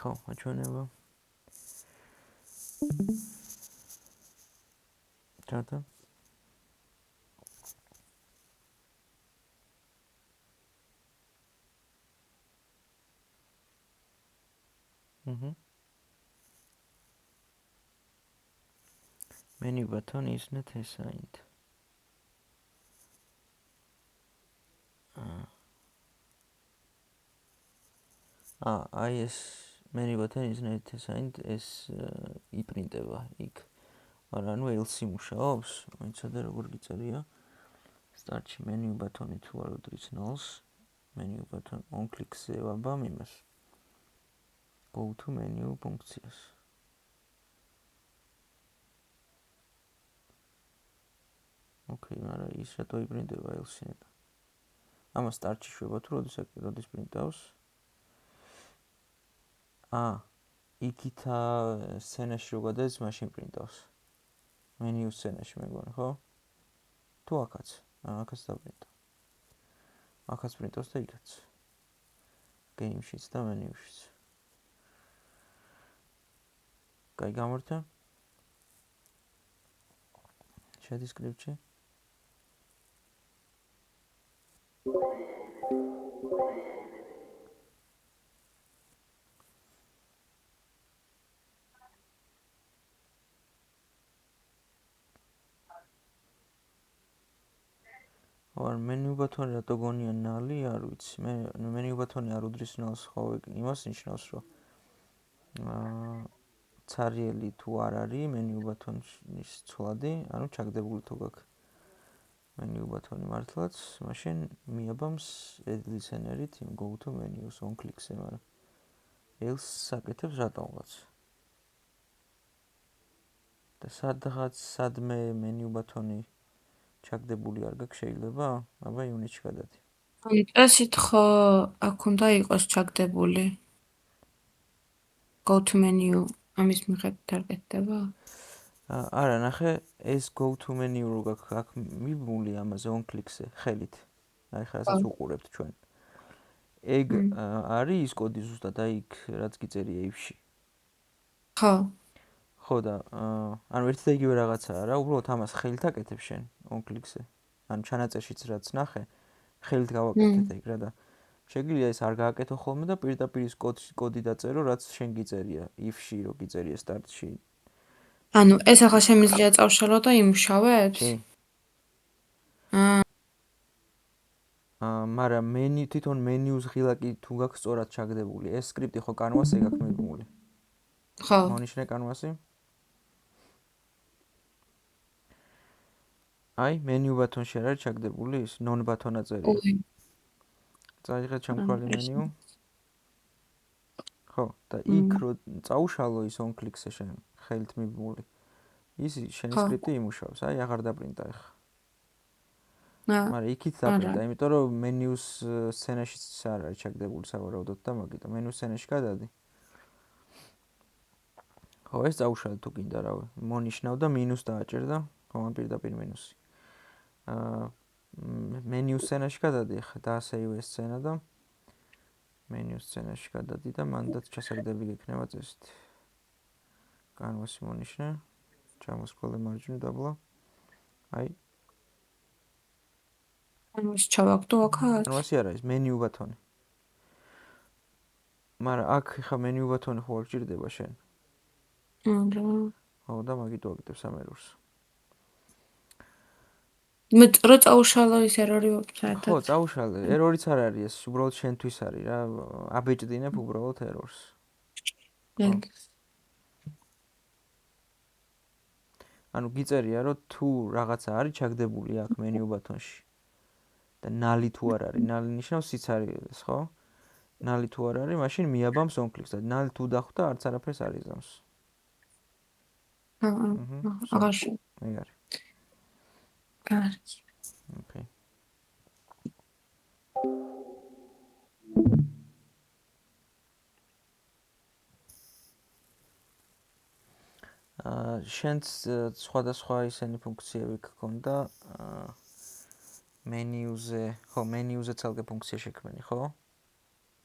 ხო, აჩვენება. ჩატა. Menu button is not assigned. ეს menu button is not assigned ეს იპრინტება იქ. მაგრამ ანუ else მუშაობს, მოიცადე როგორ გიწერია. Start menu button-ი თუ არ უდრის nulls, menu button on click-ზე ვაბამ იმას. Go to menu ფუნქციას. Okay, მაგრამ ის რატო იპრინტება else-ი ნეტა. ამას start-ში შვება თუ როდის პრინტავს? იქითა სცენაში რო გადადის, მაშინ პრინტავს. Menu სცენაში მეგონი, ხო? თუ აქაც, აქაც დაპრინტა. აქაც პრინტავს და იქაც. Game-შიც და menu-შიც. კაი, გამორთა. შედი script-ში. Or menu button-ი რატო გონია null-ი, არ ვიცი. მე menu button-ი არ უდრის null-ს, ხო, იმას ნიშნავს, რომ ცარიელი თუ არ არის menu button-ის ცვლადი, ანუ ჩაგდებული თუ გაქვს menu button-ი მართლაც, მაშინ მიაბამს add listener-ით იმ go to menus on click-ზე, მაგრამ else საკეთებს რატომღაც. და სადმე menu button-ი ჩაგდებული არ გაქვს შეიძლება? აბა unit-ში გადადი. წესით ხო აქ უნდა იყოს ჩაგდებული. Go to menu ამის მიხედვით არ კეთდება? არა, ნახე, ეს go to menu რო გაქვს აქ მიბმული ამაზე on click-ზე, ხელით. აი ხა რასაც უყურებთ ჩვენ. ეგ არის ის კოდი ზუსტად აი იქ რაც გიწერია if-ში. ხო. ხო და ანუ ერთი და იგივე რაღაცაა რა, უბრალოდ ამას ხელით აკეთებ შენ on click-ზე. ანუ ჩანაწერშიც რაც ნახე, ხელით გავაკეთეთ ეგ რა და შეგვიძლია ეს არ გააკეთო ხოლმე და პირდაპირ ის კოდი დაწერო, რაც შენ გიწერია if-ში, რო გიწერია start-ში. ანუ ეს ახლა შემიძლია წავშალო და იმუშავებს? კი. მაგრამ თვითონ menus ღილაკი თუ გაქვს სწორად ჩაგდებული, ეს სკრიპტი ხო canvas-ზე გაქვს მიბმული. ხო. მონიშნე canvas-ი. აი, menu button-ში არ არის ჩაგდებული ის non button-ა წერია. წაიღე ჩამქრალი menu. ხო, და იქ რო წაუშალო ის on click-ზე შენ ხელით მიბმული. ის შენი სკრიპტი იმუშავს, აი აღარ დაპრინტა ეხა. მაგრამ იქით დაპრინტა, იმიტომ რომ menus სცენაშიც არ არის ჩაგდებული სავარაუდოდ და მაგიტო menus სცენაში გადადი. ხო, ეს წაუშალე თუ გინდა რავი. მონიშნავ და მინუს დააჭერ და ხო, ამ პირდაპირ მინუსი. menus სცენაში გადადი ხა და save ეს სცენა და menus სცენაში გადადი და მანდაც ჩასაგდები გექნება წესით. canvas-ი მონიშნე. ჩამოსკროლე მარჯვნივ დაბლა. აი. canvas-ი ჩავაგდო აქაც? canvas-ი არა, ის menu button-ი. მაგრამ აქ ხა menu button-ი ხო არ გჭირდება შენ. ხო და მაგით ვაკეთებს ამ errors. მე რო წაუშალო ის error-ი საერთოდ. ხო, წაუშალე. error-იც არ არის ეს, უბრალოდ შენთვის არის რა. აბეჭდინებ უბრალოდ errors. ანუ გიწერია რომ თუ რაღაცა არის ჩაგდებული აქ menu button-ში და null-ი თუ არ არის, null-ი ნიშნავს სიცარიელეს, ხო? null-ი თუ არ არის, მაშინ მიაბამს on click-ს და null-ი თუ დახვდა, არც არაფერს არ იზამს. აღარში. ეგ არის. კარგი. Okay. შენც სხვადასხვა ისენი ფუნქციები გქონდა menus-ზე, ხო, menus-ზე ცალკე ფუნქცია შექმენი, ხო?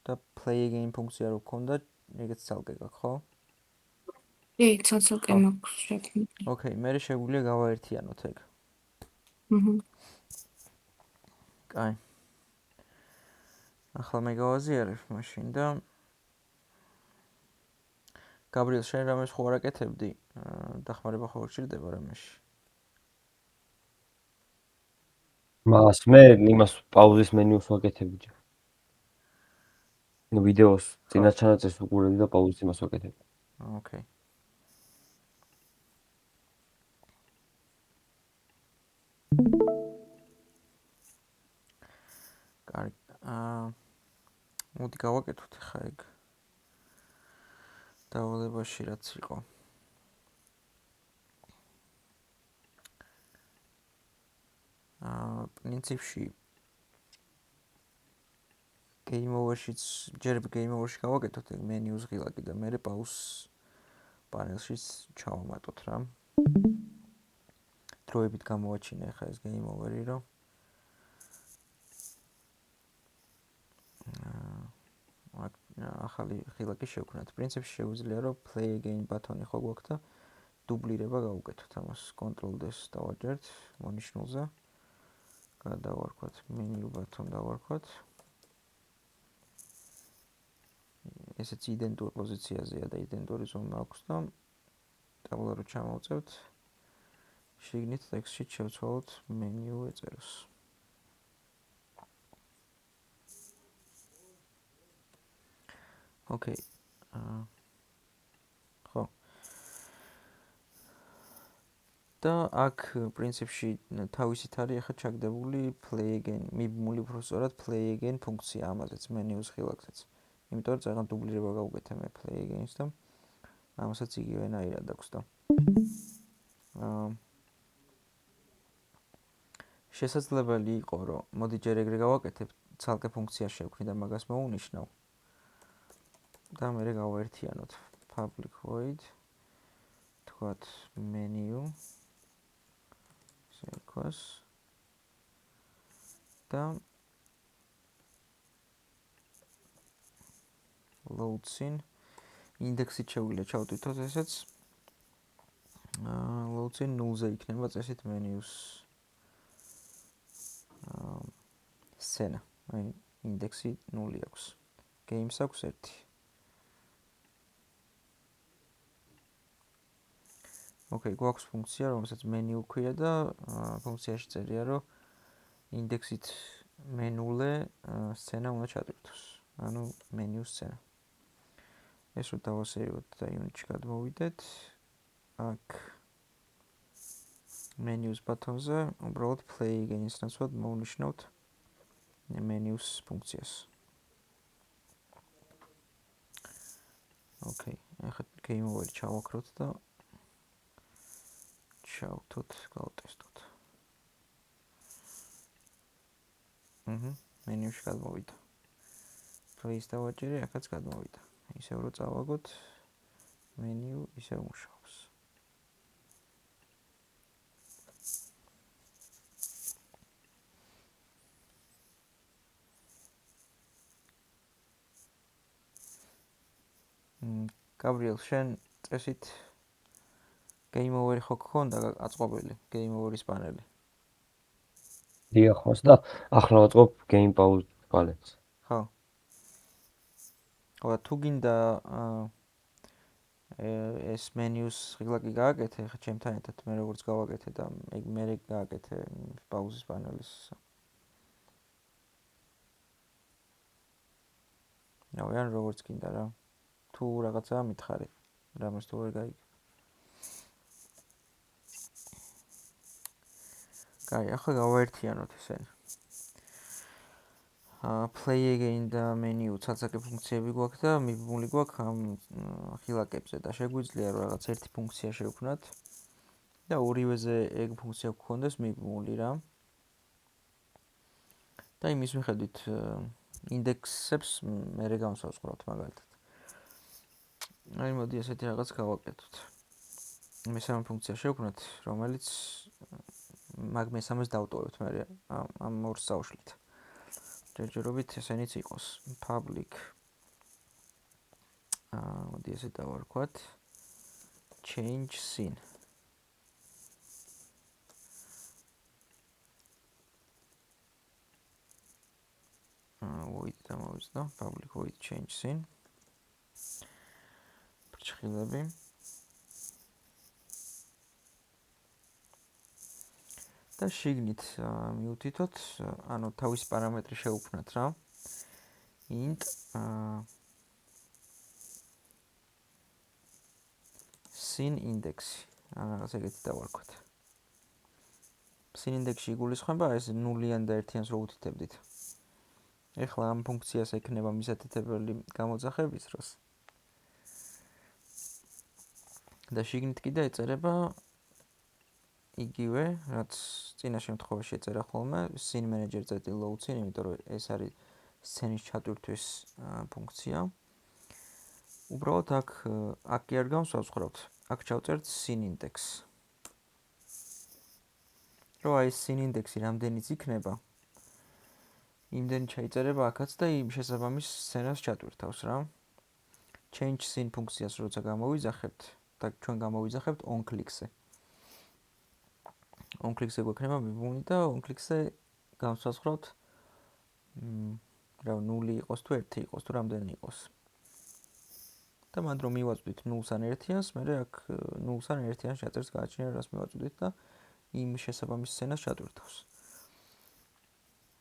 და play again ფუნქცია რო გქონდა, ეგეც ცალკე გაქვს, ხო? კი, ცალკე ხო. მაქვს შექმნილი. ოკეი, მე შეგვიძლია გავაერთიანოთ ეგ. კაი. ახლა მე გავაზიარებ მაშინ და გაბრიელ, შენ რამეს ხო არ აკეთებდი? დახმარება ხო გჭირდება რამეში? მას მე იმას პაუზის მენიუს ვაკეთებდი. ნუ ვიდეოს წინა ჩანაწერს უყურებდი და პაუზის იმას ვაკეთებდი. ოკეი. კარგი. მოდი გავაკეთოთ ხა ეგ. დავალებაში რაც იყო. პრინციპში game over-შიც ჯერ game over-ში გავაკეთოთ ეგ menus ღილაკი და მე პაუზ პანელშიც ჩავამატოთ რა. დროებით გამოვაჩინე ხა ეს game over-ი რომ ახალი ღილაკი შევქმნათ. პრინციპში შეგვიძლია რომ play again ბატონი ხო გვაქვს და დუბლირება გავუკეთოთ ამას. Ctrl+D-ს დავაჯერთ მონიშნულზე. გადავარქვათ menu ბატონ დავარქვათ. ესეც იდენტურ პოზიციაზეა და იდენტური ზომა აქვს და ტაბულა რო ჩამოვწევთ შიგნით ტექსტში შევცვალოთ menu ეწეროს. ოკეი. ხო. და აქ პრინციპში თავისით არის ახლა ჩაგდებული play again, მიბმული უბრალოდ play again ფუნქცია ამაზეც menus ღილაკზეც. იმიტომ რომ წეგან დუბლირება გავუკეთე მე play again-ს და ამასაც იგივენაირად აქვს და შესაძლებელი იყო რომ მოდი ჯერ ეგრე გავაკეთებ, ცალკე ფუნქცია შევქმნი და მაგას მოვუნიშნავ. და მე გავაერთიანოთ public void თქვათ menu sequence და load-in index-ით შეგვიძლია ჩავტვირთოთ ესეც load-in 0-ზე იქნება წესით menus სცენა, აი index-ი 0 აქვს. Games აქვს 1. ოკეი, გვაქვს ფუნქცია, რომელსაც menu ქვია და ფუნქციაში წერია, რომ index-ით menu-ლე სცენა უნდა ჩატვირთოს. ანუ menu სცენა. ეს რო დავასეიროთ და unit-ში გადმოვიდეთ, აქ menus ბატონზე უბრალოდ play again-ის ნაცვლად მოვნიშნავთ menus ფუნქციას. ოკეი, ახლა game over-ი ჩავაქროთ და ჩავთოთ, გავტესტოთ. menus-ში გადმოვიდა. Play-ს დავაჭერე, ახაც გადმოვიდა. ისევ რო წავაგოთ, menu ისევ მუშაობს. გაბრიელ, შენ წესით game over-ი ხო გქონდა აწყობილი, game over-ის პანელი? დიახ, ხოს და ახლა ვაწყობ game pause პანელს. ხო. ხო, თუ გინდა ეს menus ღილაკი გააკეთე, ხა ჩემთან ერთად მე როგორც გავაკეთე და მე გააკეთე პაუზის პანელის. ნავიან როგორც გინდა რა. თუ რაღაცაა მითხარი, რამეს თუ ვერ გაიგებ. კაი, ახლა გავაერთიანოთ ესენი. Play again და menu ცალსაკე ფუნქციები გვაქვს და მიბმული გვაქვს ამ ღილაკებზე და შეგვიძლია რომ რაღაც ერთი ფუნქცია შევქმნათ და ორივეზე ეგ ფუნქცია გქონდეს მიბმული რა. და იმის მიხედვით ინდექსებს მე გავსავსყურავთ მაგალითად. აი მოდი ესეთი რაღაც გავაკეთოთ. მესამე ფუნქცია შევქმნათ, რომელიც მესამეს დავტოვებთ მე ამ ორს დავშლით. ჯერჯერობით ესენიც იყოს public მოდი ესე დავარქვათ change scene. void დამოვიწყდა public void change scene. ფრჩხილები. და შიგნით მივთითოთ, ანუ თავის პარამეტრი შევუქმნათ რა. int scene index. რაღაც ეგეთი დავარქვათ. scene index-ში იგულისხმება ეს 0-იან და 1-იანს რო უთითებდით. ეხლა ამ ფუნქციას ექნება მისათითებელი გამოძახების დროს. და შიგნით კიდე ეწერება იგივე, რაც წინა შემთხვევაში ეწერა ხოლმე scene manager.load scene, იმიტომ რომ ეს არის სცენის ჩატვირთვის ფუნქცია. უბრალოდ აქ კი არ გავსავსხრავთ. აქ ჩავწერთ scene index. რო აი scene index-ი რამდენიც იქნება, იმდენი ჩაიწერება აქაც და იმ შესაბამის სცენას ჩატვირთავს რა. change scene ფუნქციას როცა გამოვიძახებთ და ჩვენ გამოვიძახებთ on click-ზე. on click-ზე გვექნება მიბმული და on click-ზე გავსავსხრავთ რა 0 იყოს თუ 1 იყოს თუ რამდენი იყოს. და მანდ რომ მივაწვდით 0-ან 1-იანს, მე აქ 0-ან 1-იანს ჩაწერს გააჩნია რას მივაწვდით და იმ შესაბამის სცენას ჩატვირთავს.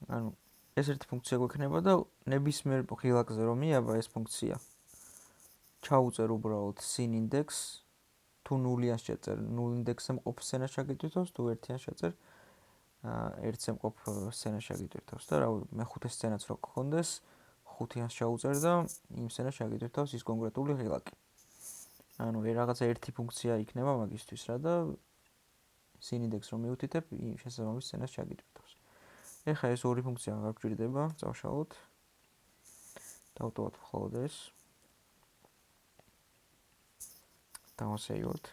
ანუ ეს ერთი ფუნქცია გვექნება და ნებისმიერ ღილაკზე რომ მიაბა ეს ფუნქცია ჩაუწერ უბრალოდ scene index თუ 0-იანს შეწერ 0 ინდექსზე მყოფ სცენას ჩაგიტვირთავს, თუ 1-იანს შეწერ 1-ზე მყოფ სცენას ჩაგიტვირთავს და რავი, მეხუთე სცენაც რო გქონდეს 5-იანს ჩაუწერ და იმ სცენას ჩაგიტვირთავს ის კონკრეტული ღილაკი. ანუ რაღაცა ერთი ფუნქცია იქნება მაგისთვის რა და scene index რომ მივუთითებ, იმ შესაბამის სცენას ჩაგიტვირთავს. ეხლა ეს ორი ფუნქცია აღარ გვჭირდება, წავშალოთ. დავტოვოთ მხოლოდ ეს. დავასეივოთ.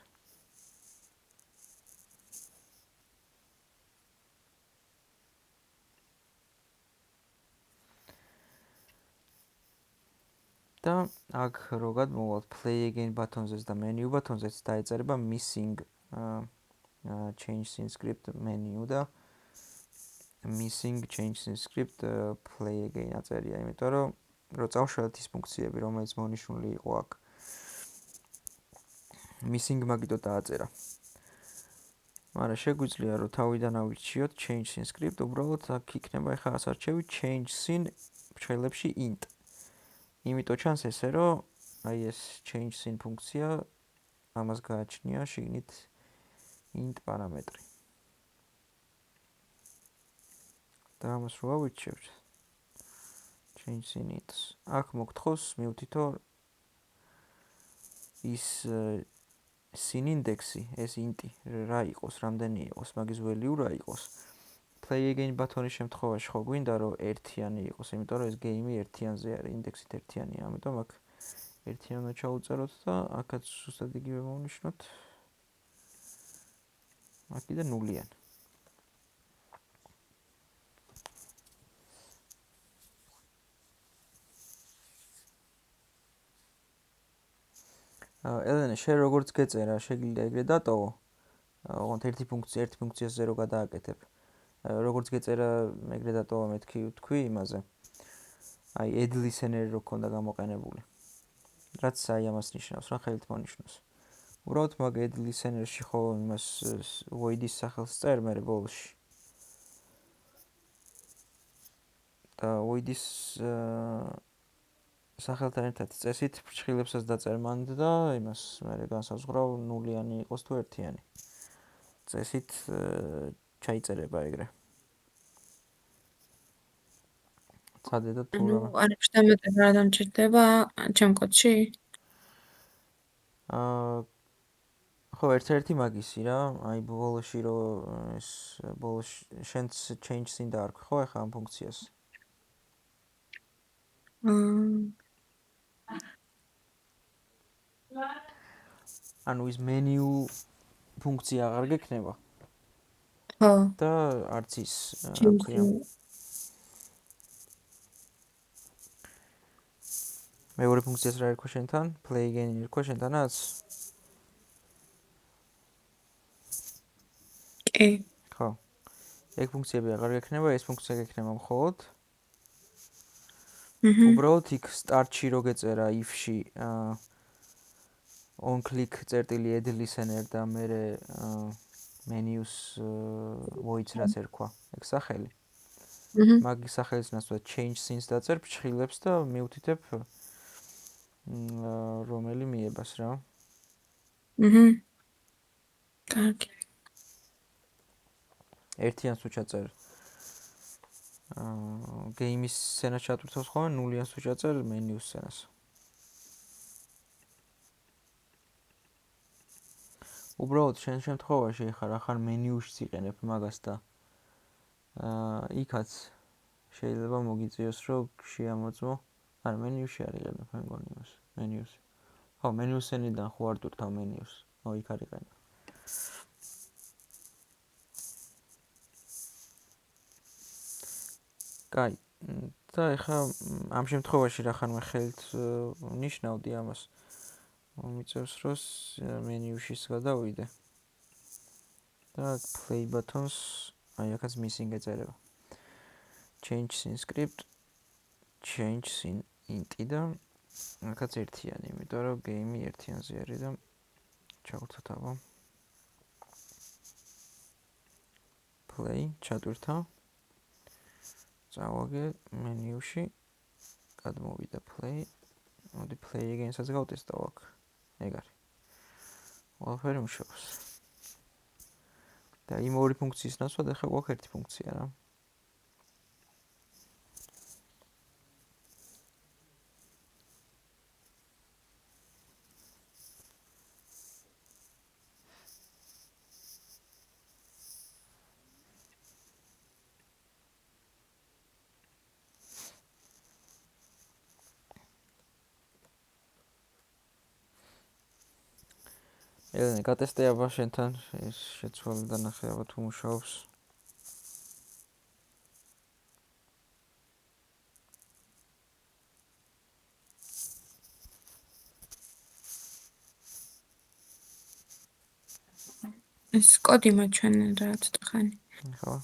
და აქ რო გადმოვალთ play again ბატონზეც და menu ბატონზეც დაეწერება missing change scene script menu და missing change scene script play again აწერია, იმიტომ რომ რო წავშალოთ ის ფუნქციები, რომელიც მონიშნული იყო აქ. missing მაგიტო დააწერა. მაგრამ შეგვიძლია რომ თავიდან ავირჩიოთ change scene script, უბრალოდ აქ იქნება ახლა ასარჩევი change scene ფრჩხილებში int. იმიტომ ჩანს ესე რომ აი ეს change scene ფუნქცია ამას გააჩნია შიგნით int პარამეტრი. და ამას რო ავირჩევთ change scene int. აქ მოგთხოვს მივთითო ის scene index-ი, ეს int-ი რა იყოს, რამდენი იყოს, მაგის value რა იყოს. play again ბატონის შემთხვევაში ხო გვინდა რომ 1-იანი იყოს, იმიტომ რომ ეს game-ი 1-იანზე არის, ინდექსით 1-იანია, ამიტომ აქ 1-იანი უნდა ჩაუწეროთ და აქაც ზუსტად იგივე მოვნიშნოთ. აქ კიდე 0-იანი. ელენე, შენ როგორც გეწერა, შეგიძლია ეგრე დატოვო. ოღონდ ერთი ფუნქციას 0 გადააკეთებ. როგორც გეწერა, ეგრე დატოვა მეთქი თქვი იმაზე. აი add listener რო ქონდა გამოყენებული. რაც აი ამას ნიშნავს, რა ხელით მონიშნოს. უბრალოდ მაგ add listener-ში ხო იმას void-ის სახელს წერ მე ბოლოში. და void-ის სახელთან ერთად წესით ფრჩხილებსაც დაწერ მანდ და იმას მე განსაზღვრავ 0-იანი იყოს თუ 1-იანი. წესით ჩაიწერება ეგრე. წადე და თუ ანუ არაფერს დამატება რა დამჭირდება ჩემ კოდში? ხო, ერთ-ერთი მაგისი რა, აი ბოლოში რო ეს ბოლოში შენც change scene დაარქვი ხო ახლა ამ ფუნქციას? ანუ ის menu ფუნქცია აღარ გექნება? ხო. და არც ის მეორე ფუნქციას რა ერქვა შენთან? play again ერქვა შენთანაც? კი. ხო. ეგ ფუნქციები აღარ გექნება, ეს ფუნქცია გექნება მხოლოდ. უბრალოდ იქ start-ში რო გეწერა if-ში on click წერტილი add listener და მერე menus voids რაც ერქვა, ეგ სახელი. მაგის სახელის ნაცვლად change scenes დაწერ ფრჩხილებს და მიუთითებ რომელი მიებას რა. კარგი. ერთიანს თუ ჩაწერ game-ის სცენას ჩატვირთავს ხოლმე, ნულიანს თუ ჩაწერ menus სცენას. უბრალოდ შენ შემთხვევაში ხარ menus-ში იყენებ მაგას და იქაც შეიძლება მოგიწიოს რომ შეამოწმო. არა, menus-ში არ იყენებ, მე მგონი იმას. menus-ში. ხო, menus სცენიდან ხო არ ტვირთავ menus. იქ არ იყენებ. კაი. და ეხლა ამ შემთხვევაში რახან მე ხელით ნიშნავდი ამას. მიწევს რომ menus-ში გადავიდე. და play buttons აი აქაც missing ეწერება. change scene script change scene int და აქაც ერთიანი, იმიტომ რომ game-ი ერთიანზე არის და ჩავვრთოთ აბა. play ჩატვირთა. წავაგე menus-ში გადმოვიდა play. მოდი play again-საც გავტესტავ აქ. ეგ არის. ყველაფერი მუშაობს. და იმ ორი ფუნქციის ნაცვლად ახლა გვაქვს ერთი ფუნქცია რა. ელენე, გატესტე აბა შენთან ეს შეცვალა და ნახე აბა თუ მუშაობს. ეს კოდი მაჩვენა რა ცოტა ხანი. ხო.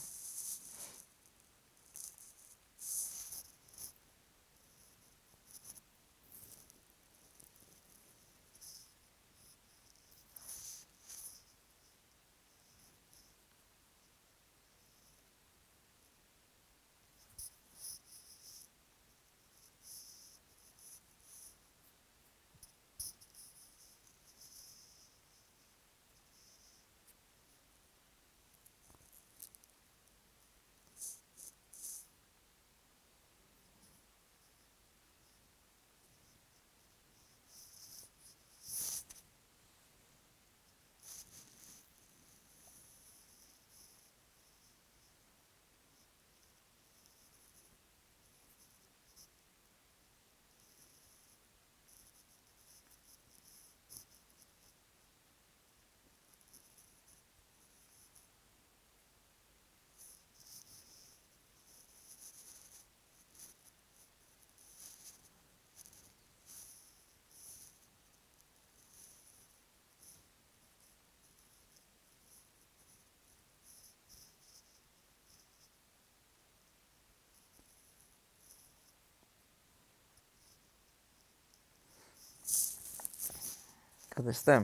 გადესტე?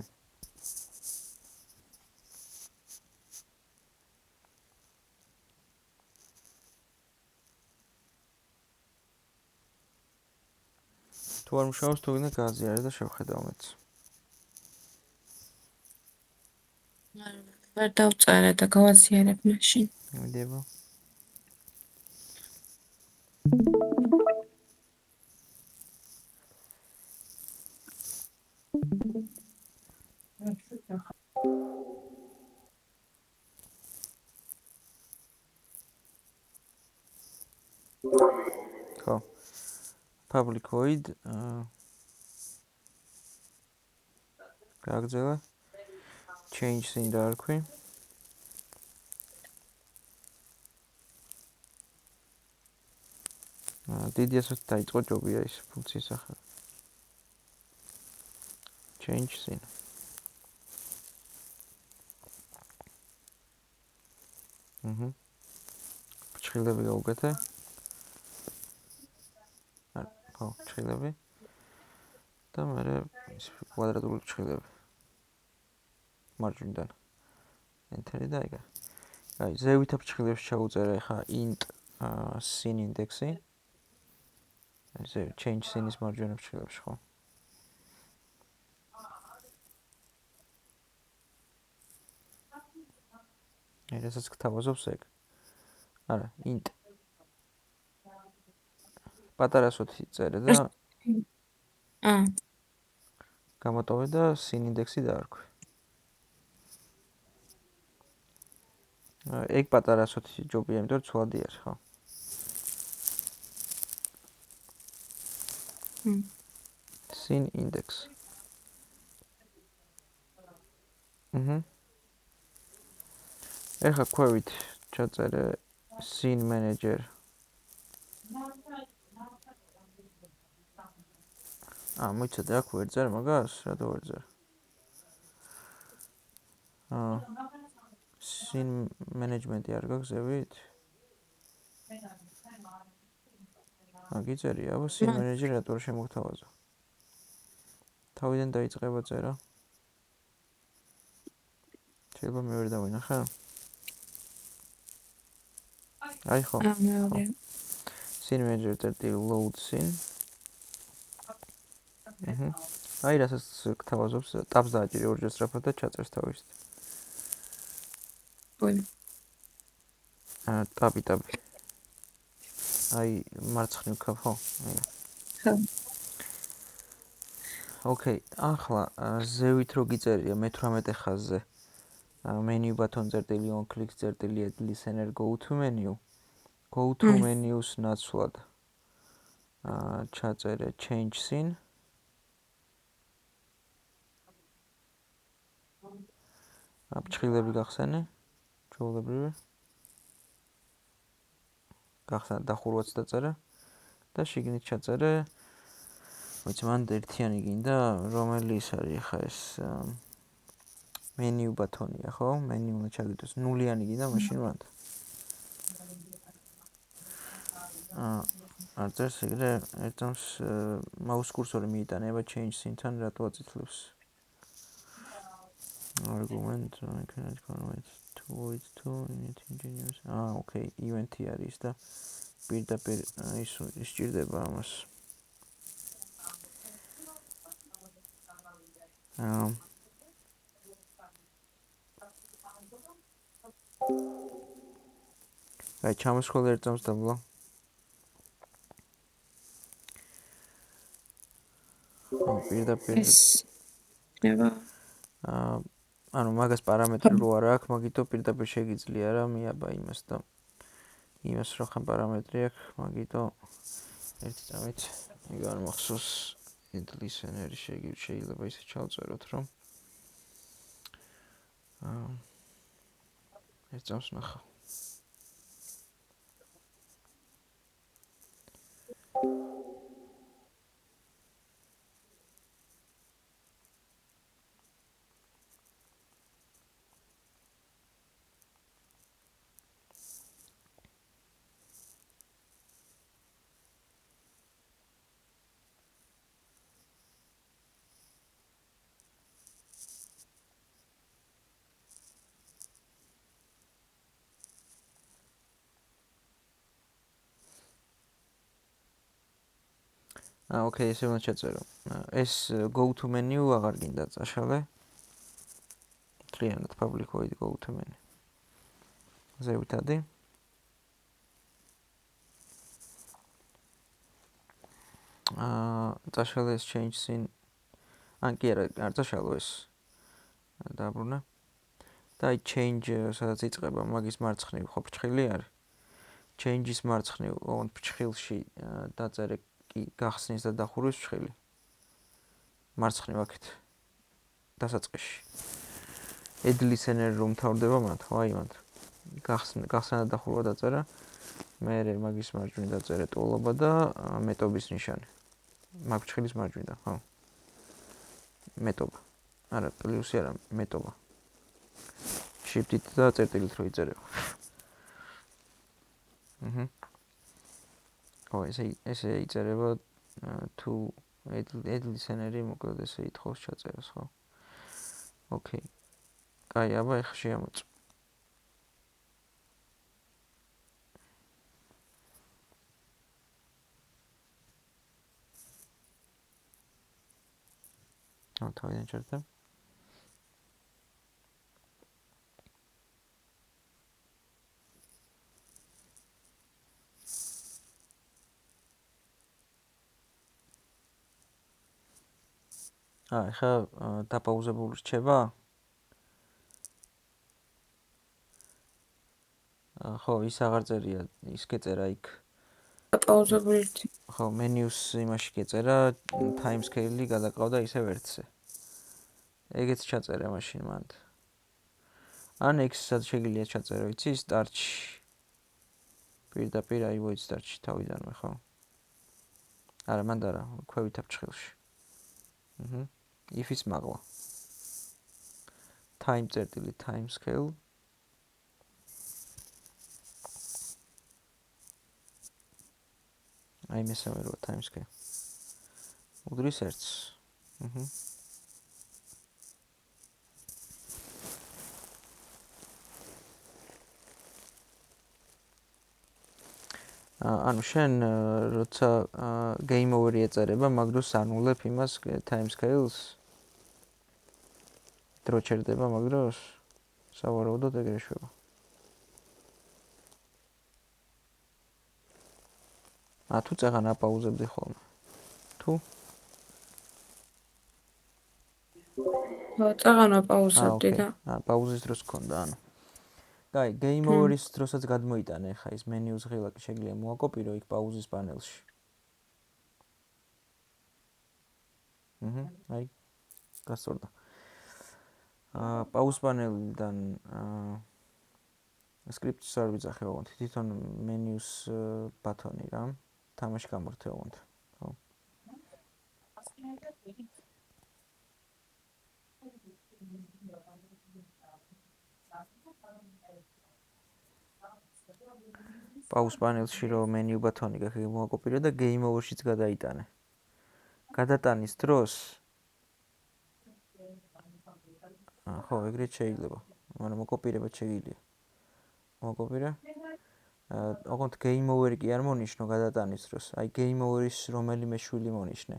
თუ არ მუშაობს, თუ გინდა გააზიარე და შევხედავ მეც. ვერ დავწერე და გავაზიარებ მაშინ. მიდება. ხო. public void გააგზავნე. change scene რა არქვი. დიდი ასოთი დაიწყო ჯობია ის ფუნქციის სახელი. change scene. ჭრილები გავუკეთე. ხო, ჭრილები. და მე კვადრატული ჭრილები. მარჯვნიდან. enter-ი და იგა. აი, ზევითა ჭრილებს ჩაუწერე ხა int scene index-ი. ესე change scene-ის მარჯვენა ჭრილებში, ხო? რასაც გთავაზობს ეგ. არა, int. პატარა სოთი წერე და გამოტოვე და scene index-ი დაარქვი. ეგ პატარა სოთი ჯობია, იმიტომ რომ ცვლადი არის, ხო? scene index. ეხა ქვევით ჩაწერე scene manager. მოიცადე აქ ვერ წერე მაგას, რატო ვერ წერე? scene management-ი არ გაგზევით? გიწერია, აბა scene manager-ი რატო არ შემოგთავაზა? თავიდან დაიწყება წერა. შეიძლება მე ვერ დავინახე. აი ხო. scene manager წერტი load scene. აი რასაც გთავაზობს, tabs დააჭირი ორჯერ სწრაფად და ჩაწერს თავის. ტაბი. აი მარცხნივ ქაფ, ხო? ხო. ოკეი, ახლა ზევით რო გიწერია მე-18 ხაზზე. menu button წერტილი on click წერტილი add listener go to menu. Go to menus ნაცვლად. ჩაწერე change scene. ჭრილები გახსენე. ჩვეულებრივი. გახსნა დახურვაც დაწერე და შიგნით ჩაწერე. ვიცი, მან ერთიანი გინდა, რომელიც არის ხა ეს menu button-ია, ხო? menu უნდა ჩაგიტოს ნულიანი გინდა მაშინ მანდ. არ წერს ეგრე, ერთams mouse cursor-ი მიიტანება change scene-თან რატო აწითლებს. argument I cannot convert to void to init engineers. Okay, event-ი არის და პირდაპირ ისჭირდება ამას. აი ჩამოსხვალ ერთams დაბლა. პირდაპირ ნება ანუ მაგას პარამეტრი რო არ აქვს, მაგითო პირდაპირ შეგიძლია რა მიაბა იმას და იმას რო ხან პარამეტრი აქვს, მაგითო ერთი წამით ეგ არ მახსოვს add listener-ი შეიძლება ისე ჩავწეროთ, რომ ერთ წამს ნახავ. Okay, ესე უნდა ჩაწერო. ეს go to menu აღარ გინდა წაშალე. Triangle public void go to menu. ზევითადი. წაშალე ეს change scene. კი არ წაშალო ეს. დაბრუნე. და აი change სადაც იწყება მაგის მარცხნივ ხო ფრჩხილი არის. change-ის მარცხნივ on ფრჩხილში დაწერე გახსნის და დახურვის ფრჩხილი. მარცხნივ აქეთ. დასაწყისში. add listener რომ თავდება მათ, ხო აი მათ. გახსნა და დახურვა დაწერა. მე მაგის მარჯვნიდან დაწერე ტოლობა და მეტობის ნიშანი. მაგ ფრჩხილის მარჯვნიდან, ხო. მეტობა. არა, პლუსი არა, მეტობა. Shift-ით და წერტილით რო იწერება. ხო, ესე იწერება თუ edit scenery მოკლედ ესე ითხოვს ჩაწერას, ხო? ოკეი. კაი, აბა ეხლა შეამოწ. თავიდან ჩერტებ. ეხლა დაპაუზებული რჩება? ხო, ის აღარ წერია, ის გეწერა იქ. პაუზებული ერთი. ხო, menus იმაში გეწერა, time scale-ი გადაყავდა ისევ ერთზე. ეგეც ჩაწერე მაშინ მანდ. ან X-საც შეგიძლია ჩაწერო, იცი, start-ში. პირდაპირ აი void start-ში თავიდანვე, ხო? არა, მანდ არა, ქვევით აფრთხილში. if-ის მაღლა. time წერტილი time scale. აი მესამე როა time scale. უდრის ერთს. ანუ შენ როცა game over-ი ეწერება, მაგ დროს ანულებ იმას time scales. დრო ჩერდება მაგ დროს. სავარაუდოდ ეგრე შვება. თუ წაღან აპაუზებდი ხოლმე. თუ? წაღან აპაუზებდი და. პაუზის დროს გქონდა, ანუ. კაი, game over-ის დროსაც გადმოიტანე ხა ის menus ღილაკი შეგიძლია მოაკოპირო იქ პაუზის პანელში. აი, გასწორდა. პაუზ პანელიდან script-ს არ ვიძახე ოღონდ, თვითონ menus ბატონი რა, თამაში გამორთე ოღონდ. ხო. პაუზ პანელში რო menu ბატონი მოაკოპირე და game over-შიც გადაიტანე. გადატანის დროს ხო, ეგრეთ შეიძლება. მაგრამ მოკოპირება შეიძლება. მოკოპირე. ოღონდ game over-ი კი არ მონიშნო გადატანის დროს. აი game over-ის რომელიმე შვილი მონიშნე.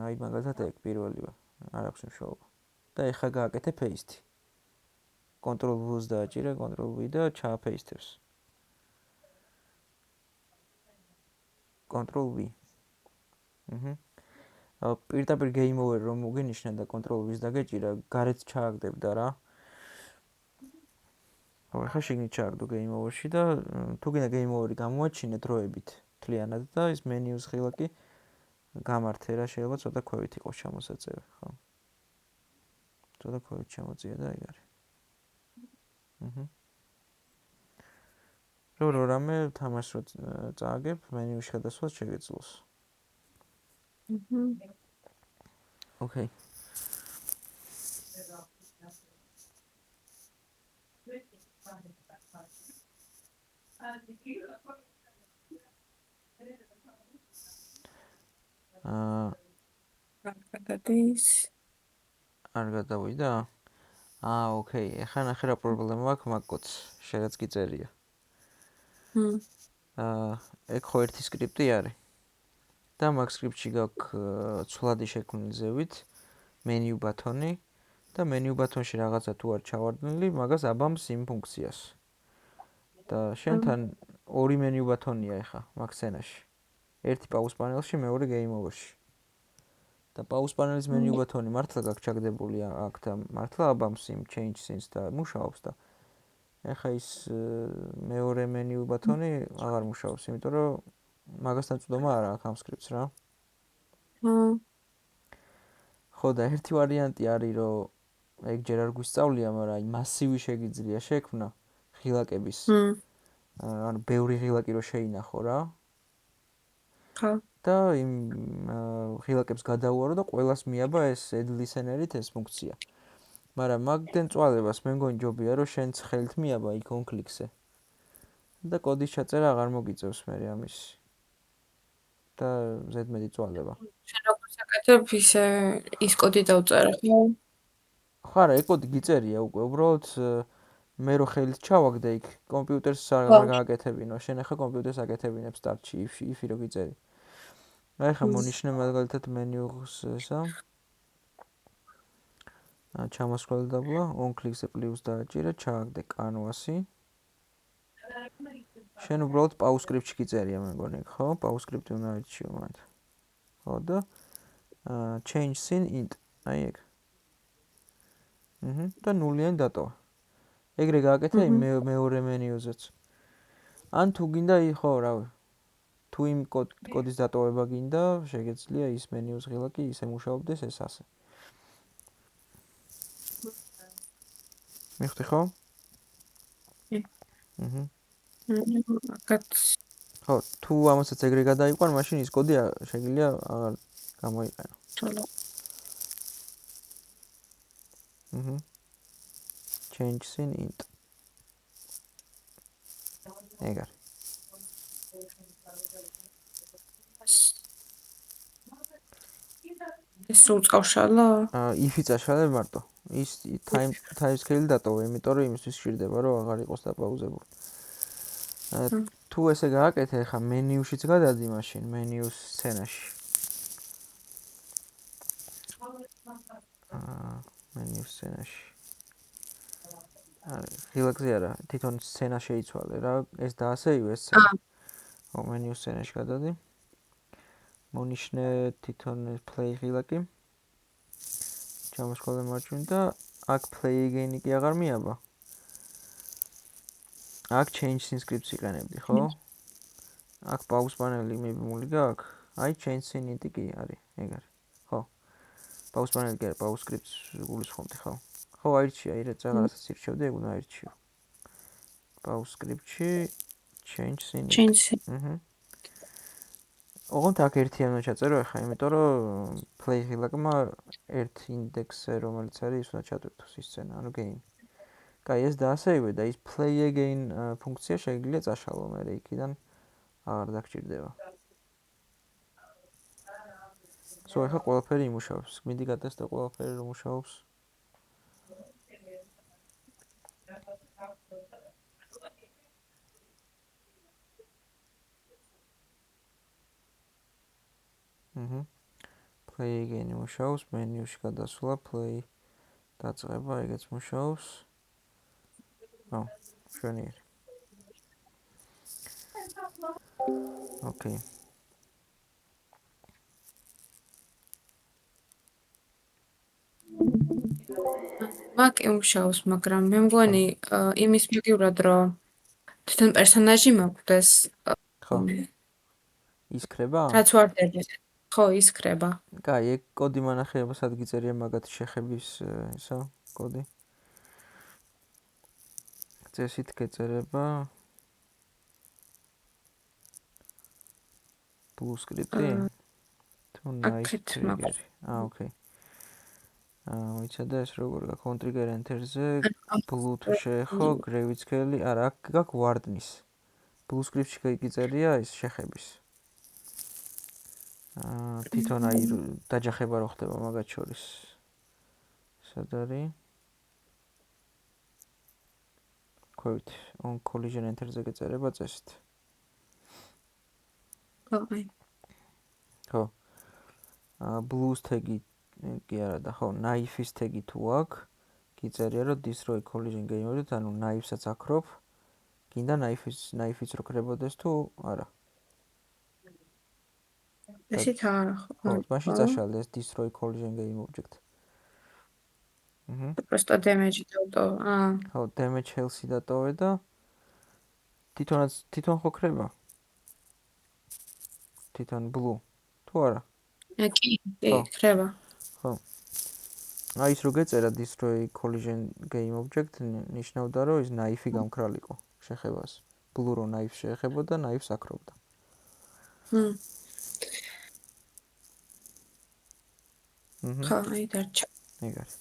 აი მაგალითად ეგ პირველივე. არ აქვს მნიშვნელობა. და ეხლა გააკეთე paste. Control V-ს დააჭირე, Control V და ჩააფეისტებს. Control V. პირდაპირ game over რომ მოგენიშნა და Control V-ს დაგეჭირა, გარეთ ჩააგდებდა რა. ახლა შეგნით ჩააგდო game over-ში და თუ გინდა game over-ი გამოაჩინე დროებით მთლიანად და ის menus ღილაკი გამართე რა, შეიძლება ცოტა ქვევით იყოს ჩამოსაწევი, ხო? ცოტა ქვევით ჩამოწია და ეგ არის. რო რამე თამაშს რო წააგებ, menus-ში გადასვლას შეგეძლოს. ოკეი. არ გადავიდა? ოკეი, ეხლა ნახე რა პრობლემა აქვს მაგ კოდს, შეგაც კი წერია. ეგ ხო ერთი სკრიპტი არის. და მაგ სკრიპტში გაქვს ცვლადი შექმნილი ზევით, menu ბატონი და menu ბატონში რაღაცა თუ არ ჩავარდნილი, მაგას აბამს იმ ფუნქციას. და შენთან ორი menu ბატონია ეხლა მაგ სცენაში. ერთი pause panel-ში, მეორე game over-ში. და pause panel-ის menu ბატონი მართლა გაქვს ჩაგდებული აქ და მართლა აბამს იმ change scenes და მუშაობს და ეხლა ის მეორე menu ბატონი აღარ მუშაობს, იმიტომ რომ მაგასთან წვდომა არ აქვს ამ scripts რა. ხო და ერთი ვარიანტი არის, რომ ეგ ჯერ არ გვისწავლია, მაგრამ აი მასივი შეგიძლია შექმნა ღილაკების. ანუ ბევრი ღილაკი რო შეინახო რა. ხო. და იმ ღილაკებს გადავუარო და ყველას მიაბა ეს add listener-ით ეს ფუნქცია. მაგრამ მაგდენ წვალებას მე მგონი ჯობია რომ შენც ხელით მიაბა იქ on-click-ზე. და კოდის ჩაწერა აღარ მოგიწევს მე ამის. და ზედმეტი წვალება. შენ როგორც აკეთებ, ისე ის კოდი დავწერე, ხო? ხო არა, ეგ კოდი გიწერია უკვე, უბრალოდ მე რო ხელით ჩავაგდე იქ კომპიუტერს არ ხო. გააკეთებინო, შენ ახლა კომპიუტერს აკეთებინებ სტარტში, if-ი რო გიწერი. აი ხა მონიშნე მაგალითად მენიუს ესა. ჩამოსვლელი დაბლა, on-click-ზე პლუს დააჭირე, ჩააგდე canvas-ი. შენ უბრალოდ pause script-ში გიწერია მე მგონი, ხო? pause script-ი უნდა აირჩიო მათ. ხო და change scene int. აი ეგ. და ნულიანი დატოვა. ეგრე გააკეთე მეორე მენიუზეც. ან თუ გინდა ხო, რავი. თუ იმ კოდის დატოვება გინდა, შეგეძლია ის მენიუს ღილაკი ისე მუშაობდეს ეს ასე. მიხდი ხო? ხო, თუ ამასაც ეგრე გადაიყვან, მაშინ ის კოდი შეგიძლია აღარ გამოიყენო. change scene int. ეგ არის. ეს სულ წავშალა? if-ი წაშალე მარტო. ის time scale დატოვა, იმიტომ რომ იმისთვის სჭირდება რომ აღარ იყოს დაპაუზებული. თუ ესე გააკეთე, ხა მენიუშიც გადადი მაშინ, მენიუს სცენაში. მენიუს სცენაში. არის, ღილაკზე არა, თვითონ სცენა შეიცვალე რა, ეს დაასეივე სცენა. ხო, მენიუს სცენაში გადადი. მონიშნე თვითონ play ღილაკი. ჩამოსხვალე მარჯვნივ და აქ play again-ი კი აღარ მიაბა. აქ change scene scripts იყენებდი, ხო? აქ pause panel-ი მიბმული გაქვს. აი change scene int კი არის, ეგ არის. ხო. pause panel-ი კი არის, pause scripts გულისხმობდი, ხო? ხო, აირჩია, რაღაცას ირჩევდი, ეგ უნდა აირჩიო. pause script-ში change scene. ოღონდ აქ ერთიანი ჩაწერო ახლა, იმიტომ რომ play ღილაკმა ერთ ინდექსზე რომელიც არის, ის უნდა ჩატვირთოს ის სცენა, ანუ game. კაი, ეს დაასეივე და ის play again ფუნქცია შეიძლება წაშალო მე იქიდან აღარ დაგჭირდება. სულ ახლა ყველაფერი იმუშავებს. მინდი გადასტა ყველაფერი რომ მუშაობს. play again მუშაობს, მენიუში გადასვლა, play დაწყება, ეგეც მუშაობს. შვენიერი. ოკეი. მაკი მუშაობს, მაგრამ მე მგონი იმის მიგივრად რომ თვითონ პერსონაჟი მოკვდეს. ხო. ისქრება? რაც ვარდები. ხო, ისქრება. კაი, ეგ კოდი მანახება სად გიწერია მაგათ შეხების ისა კოდი. წესით გეწერება. blue script-ი? თუ nice trigger. ოკეი. ვიცადა ეს როგორ გაქვს on trigger enter-ზე blue თუ შეეხო gray-ით scale-ი, არა, აქ გაქვს wardnis. blue script-ში გიწერია ის შეხების. თვითონ აი დაჯახება რო ხდება მაგათ შორის. სად არის? ქვევით on collision enter-ზე გეწერება წესით. ხო. blues tag-ი კი არა და ხო, knife-ის tag-ი თუ აქვს, გიწერია რომ destroy collision game-ით, ანუ knife-საც აქრობ. გინდა knife-იც რო ქრებოდეს თუ არა. ესეთ არა. ხო, მაშინ წაშალე ეს destroy collision game object. просто damage დავტოვა. ხო, damage health-ი დატოვე და თვითონ ხო ქრება? თვითონ blue. თუ არა? კი, ქრება. ხო. აი ის რო გეწერა destroy collision game object ნიშნავდა რომ ის knife-ი გამქრალიყო შეხებას. blue რო knife შეეხებოდა, knife-ს აქრობდა. ხო, აი დარჩა. ეგ არის.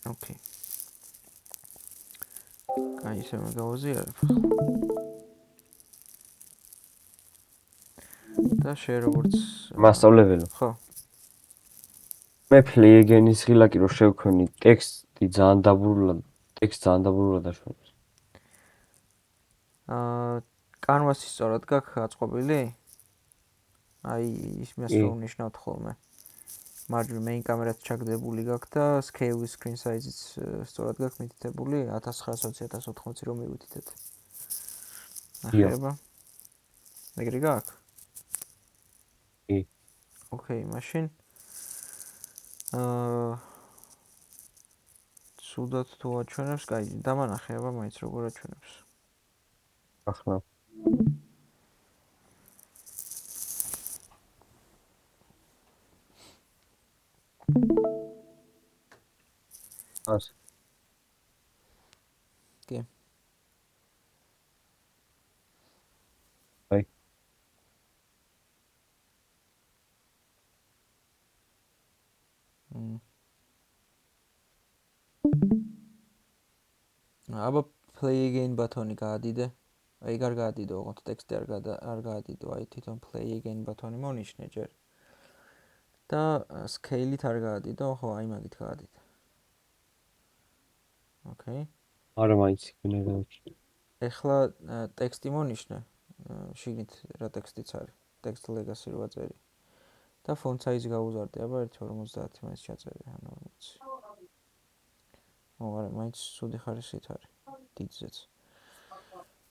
ოკეი. აი ისე მეგავაზიარებ. და შე როგორც მასწავლებელო. ხო. მე play again-ის ღილაკი რო შევქმნი, ტექსტი ძალიან დაბურულად აშვებს. კანვასი სწორად გაქვს აწყობილი? აი იმას რო ვნიშნავთ ხოლმე. მარჯვნივ main კამერაც ჩაგდებული გაქვს და scale with screen size-იც სწორად გაქვს მითითებული 1920-1080 რომ მივუთითეთ. ახლა ეგრე გაქვს? კი. ოკეი, მაშინ სუდად თუ აჩვენებს, კაი, დამანახე აბა მაინც როგორ აჩვენებს. ახლა ას კი. აი აბა play again ბატონი გაადიდე. აი არ გაადიდო, ოღონდ ტექსტი არ გაადიდო, აი თვითონ play again ბატონი მონიშნე ჯერ. და scale-ით არ გაადიდო, ხო, აი მაგით გაადიდე. ოკეი. არა მაინც იქნება გავიქი. ეხლა ტექსტი მონიშნე. შიგნით რა ტექსტიც არის. text legacy რო აწერი. და font size გაუზარდე, აბა 1.50 მაინც ჩაწერე, ანუ 40. არა, მაინც სუდი ხარისხით არის. დიდზეც.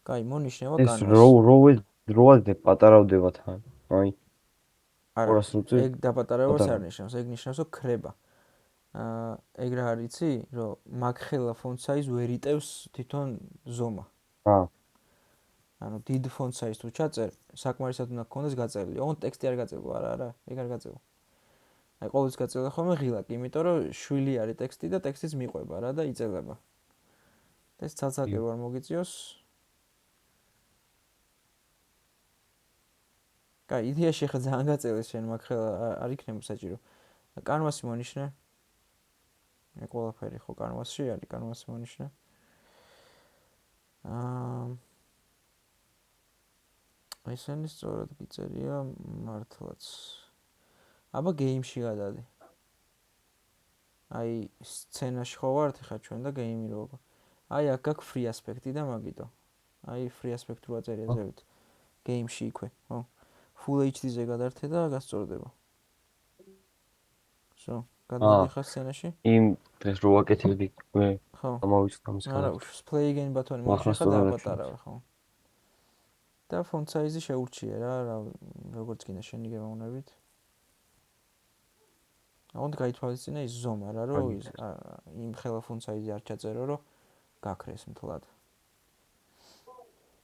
კაი, მონიშნება ეს კანვასი. როად პატარავდება თან. აი. არა, ეგ დაპატარებას არ ნიშნავს, ეგ ნიშნავს, რომ ქრება. ეგ რა არიცი, რომ მაგხელა font size ვერ იტევს თვითონ ზომა. ანუ დიდ font size თუ ჩაწერ, საკმარისად უნდა გქონდეს გაწერილი. ოღონდ ტექსტი არ გაწერილ, არა, ეგ არ გაწერილ. აი ყოველთვის გაწერილი ხოლმე ღილაკი, იმიტომ რომ შვილი არის ტექსტი და ტექსტიც მიყვება რა და იწელება. ეს ცალ-ცალკე არ მოგიწიოს. კაი, იდეაში ხა ძალიან გაწერილ შენ მაგხელა არ იქნება საჭირო. კანვასი მონიშნე. მე ყველაფერი ხო კანვასში არის, კანვასი მონიშნე. ესენი სწორად გიწერია მართლაც. აბა გეიმში გადადი. აი სცენაში ხო ვართ ხა ჩვენ და გეიმი როგორ. აი აქ გაქვს free aspect-ი და მაგიტო. აი free aspect რო აწერია ზევით. გეიმში იქვე, ხო. full HD-ზე გადართე და გასწორდება. Всё, გადმოდი ხა სცენაში. იმ დღეს რო ვაკეთებდი მე გამოვიწყდა ამის არა, უშ play again ბატონი მოშეხა და აპატარავე, ხო. და font size-ი შეურჩიე რა, როგორც გინდა შენი გემოვნებით. აუნდ გაითვალისწინე ის ზომა რა, რომ იმ ხელა font size-ი არ ჩაწერო, რომ გაქრეს მთლად.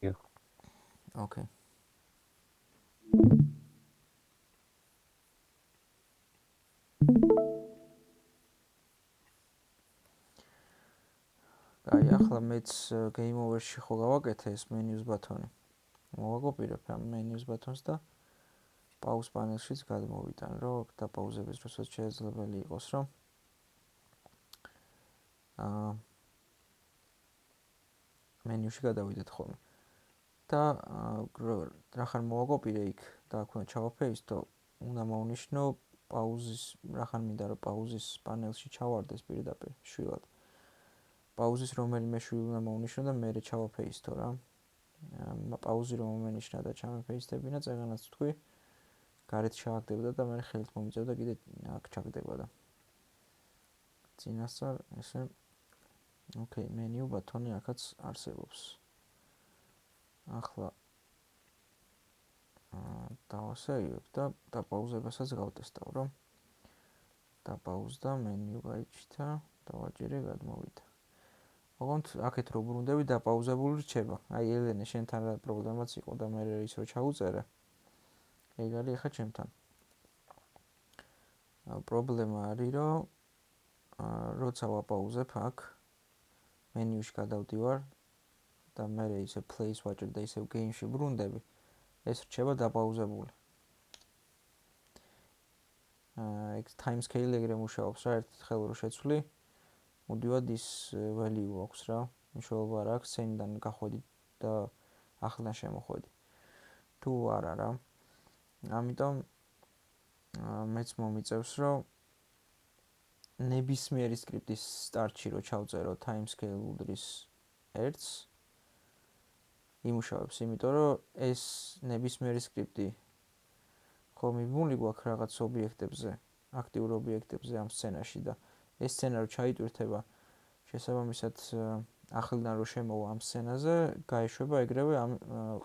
კი. ოკეი. აი, ახლა მეც game over-ში ხო გავაკეთე ეს menus ბატონი. მოვაკოპირებ ამ menus ბატონს და pause panel-შიც გადმოვიტან, რომ დაპაუზების დროსაც შესაძლებელი იყოს, რომ menus-ში გადავიდეთ ხოლმე. და რახან მოვაკოპირე იქ და აქ უნდა ჩავაფეისტო, უნდა მოვნიშნო pause-ის, რახან მინდა რომ pause-ის panel-ში ჩავარდეს პირდაპირ შვილად. pause-ის რომელიმე შვილი უნდა მოვნიშნო და მერე ჩავაფეისტო რა. pause-ი რომ მომენიშნა და ჩამეფეისტებინა, წეგანაც თქვი. გარეთ ჩააგდებოდა და მე ხელით მომიწევდა კიდე აქ ჩაგდებოდა. წინასწარ ესე ოკეი, menu ბატონი აქაც არსებობს. ახლა დავასეივებ და დაპაუზებასაც გავტესტავ, რომ დაპაუზდა menu გაიჩნდა, დავაჭირე გადმოვიდა. ოღონდ აქეთ რო ბრუნდები დაპაუზებული რჩება. აი ელენე შენთან რა პრობლემაც იყო და მე ის რო ჩაუწერე. ეგ არის ახლა ჩემთან. პრობლემა არის, რომ როცა ვაპაუზებ აქ menus-ში გადავდივარ და მე ისე place ვაჭერ და ისე game-ში ბრუნდები, ეს რჩება დაპაუზებული. ეგ time scale ეგრე მუშაობს რა, ერთ ხელს რო შეცვლი, მუდივად ის value აქვს რა, მნიშვნელობა არ აქვს, სცენიდან გახვედი და ახლიდან შემოხვედი. თუ არა რა. ამიტომ მეც მომიწევს, რომ ნებისმიერი სკრიპტის სტარტში რო ჩავწერო time scale უდრის 1-ს იმუშავებს, იმიტომ რომ ეს ნებისმიერი სკრიპტი ხო მიბმული გვაქვს რაღაც ობიექტებზე, აქტიურ ობიექტებზე ამ სცენაში და ეს სცენა რო ჩაიტვირთება, შესაბამისად ახლიდან რო შემოვა ამ სცენაზე, გაეშვება ეგრევე ამ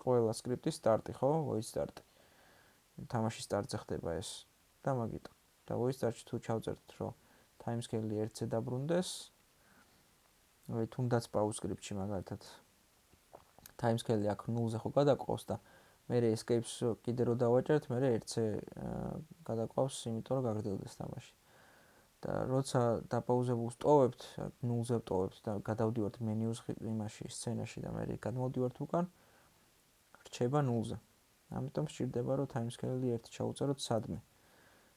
ყველა სკრიპტის სტარტი, ხო? void start. თამაშის სტარტზე ხდება ეს და მაგიტო. და void start-ში თუ ჩავწერთ, რომ time scale-ი 1-ზე დაბრუნდეს, აი თუნდაც pause script-ში მაგალითად time scale-ი აქ 0-ზე ხო გადაყვავს და მე escape-ს კიდე რო დავაჭერთ, მე 1-ზე გადაყვავს, იმიტომ რომ გაგრძელდეს თამაში. და როცა დაპაუზებულს ტოვებთ, 0-ზე ვტოვებთ და გადავდივართ მენიუს იმაში სცენაში და მე გადმოვდივართ უკან, რჩება 0-ზე. ამიტომ სჭირდება რომ time scale-ი 1 ჩაუწეროთ სადმე.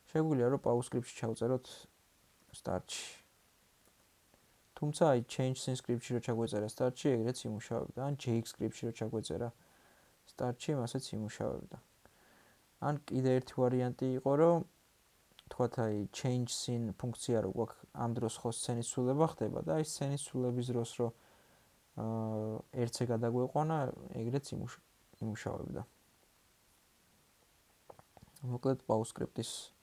შეგვიძლია რომ pause script-ში ჩავწეროთ start-ში. თუმცა აი change scene script-ში რო ჩაგვეწერა start-ში, ეგრეც იმუშავებდა. ან jx script-ში რო ჩაგვეწერა start-ში, მასეც იმუშავებდა. ან კიდე ერთი ვარიანტი იყო, რომ თქვათ აი change scene ფუნქცია რო გვაქვს ამ დროს ხო სცენის ცვლილება ხდება და აი სცენის ცვლილების დროს რო 1-ზე გადაგვეყვანა, ეგრეც იმუშავებდა. მოკლედ pause script-ის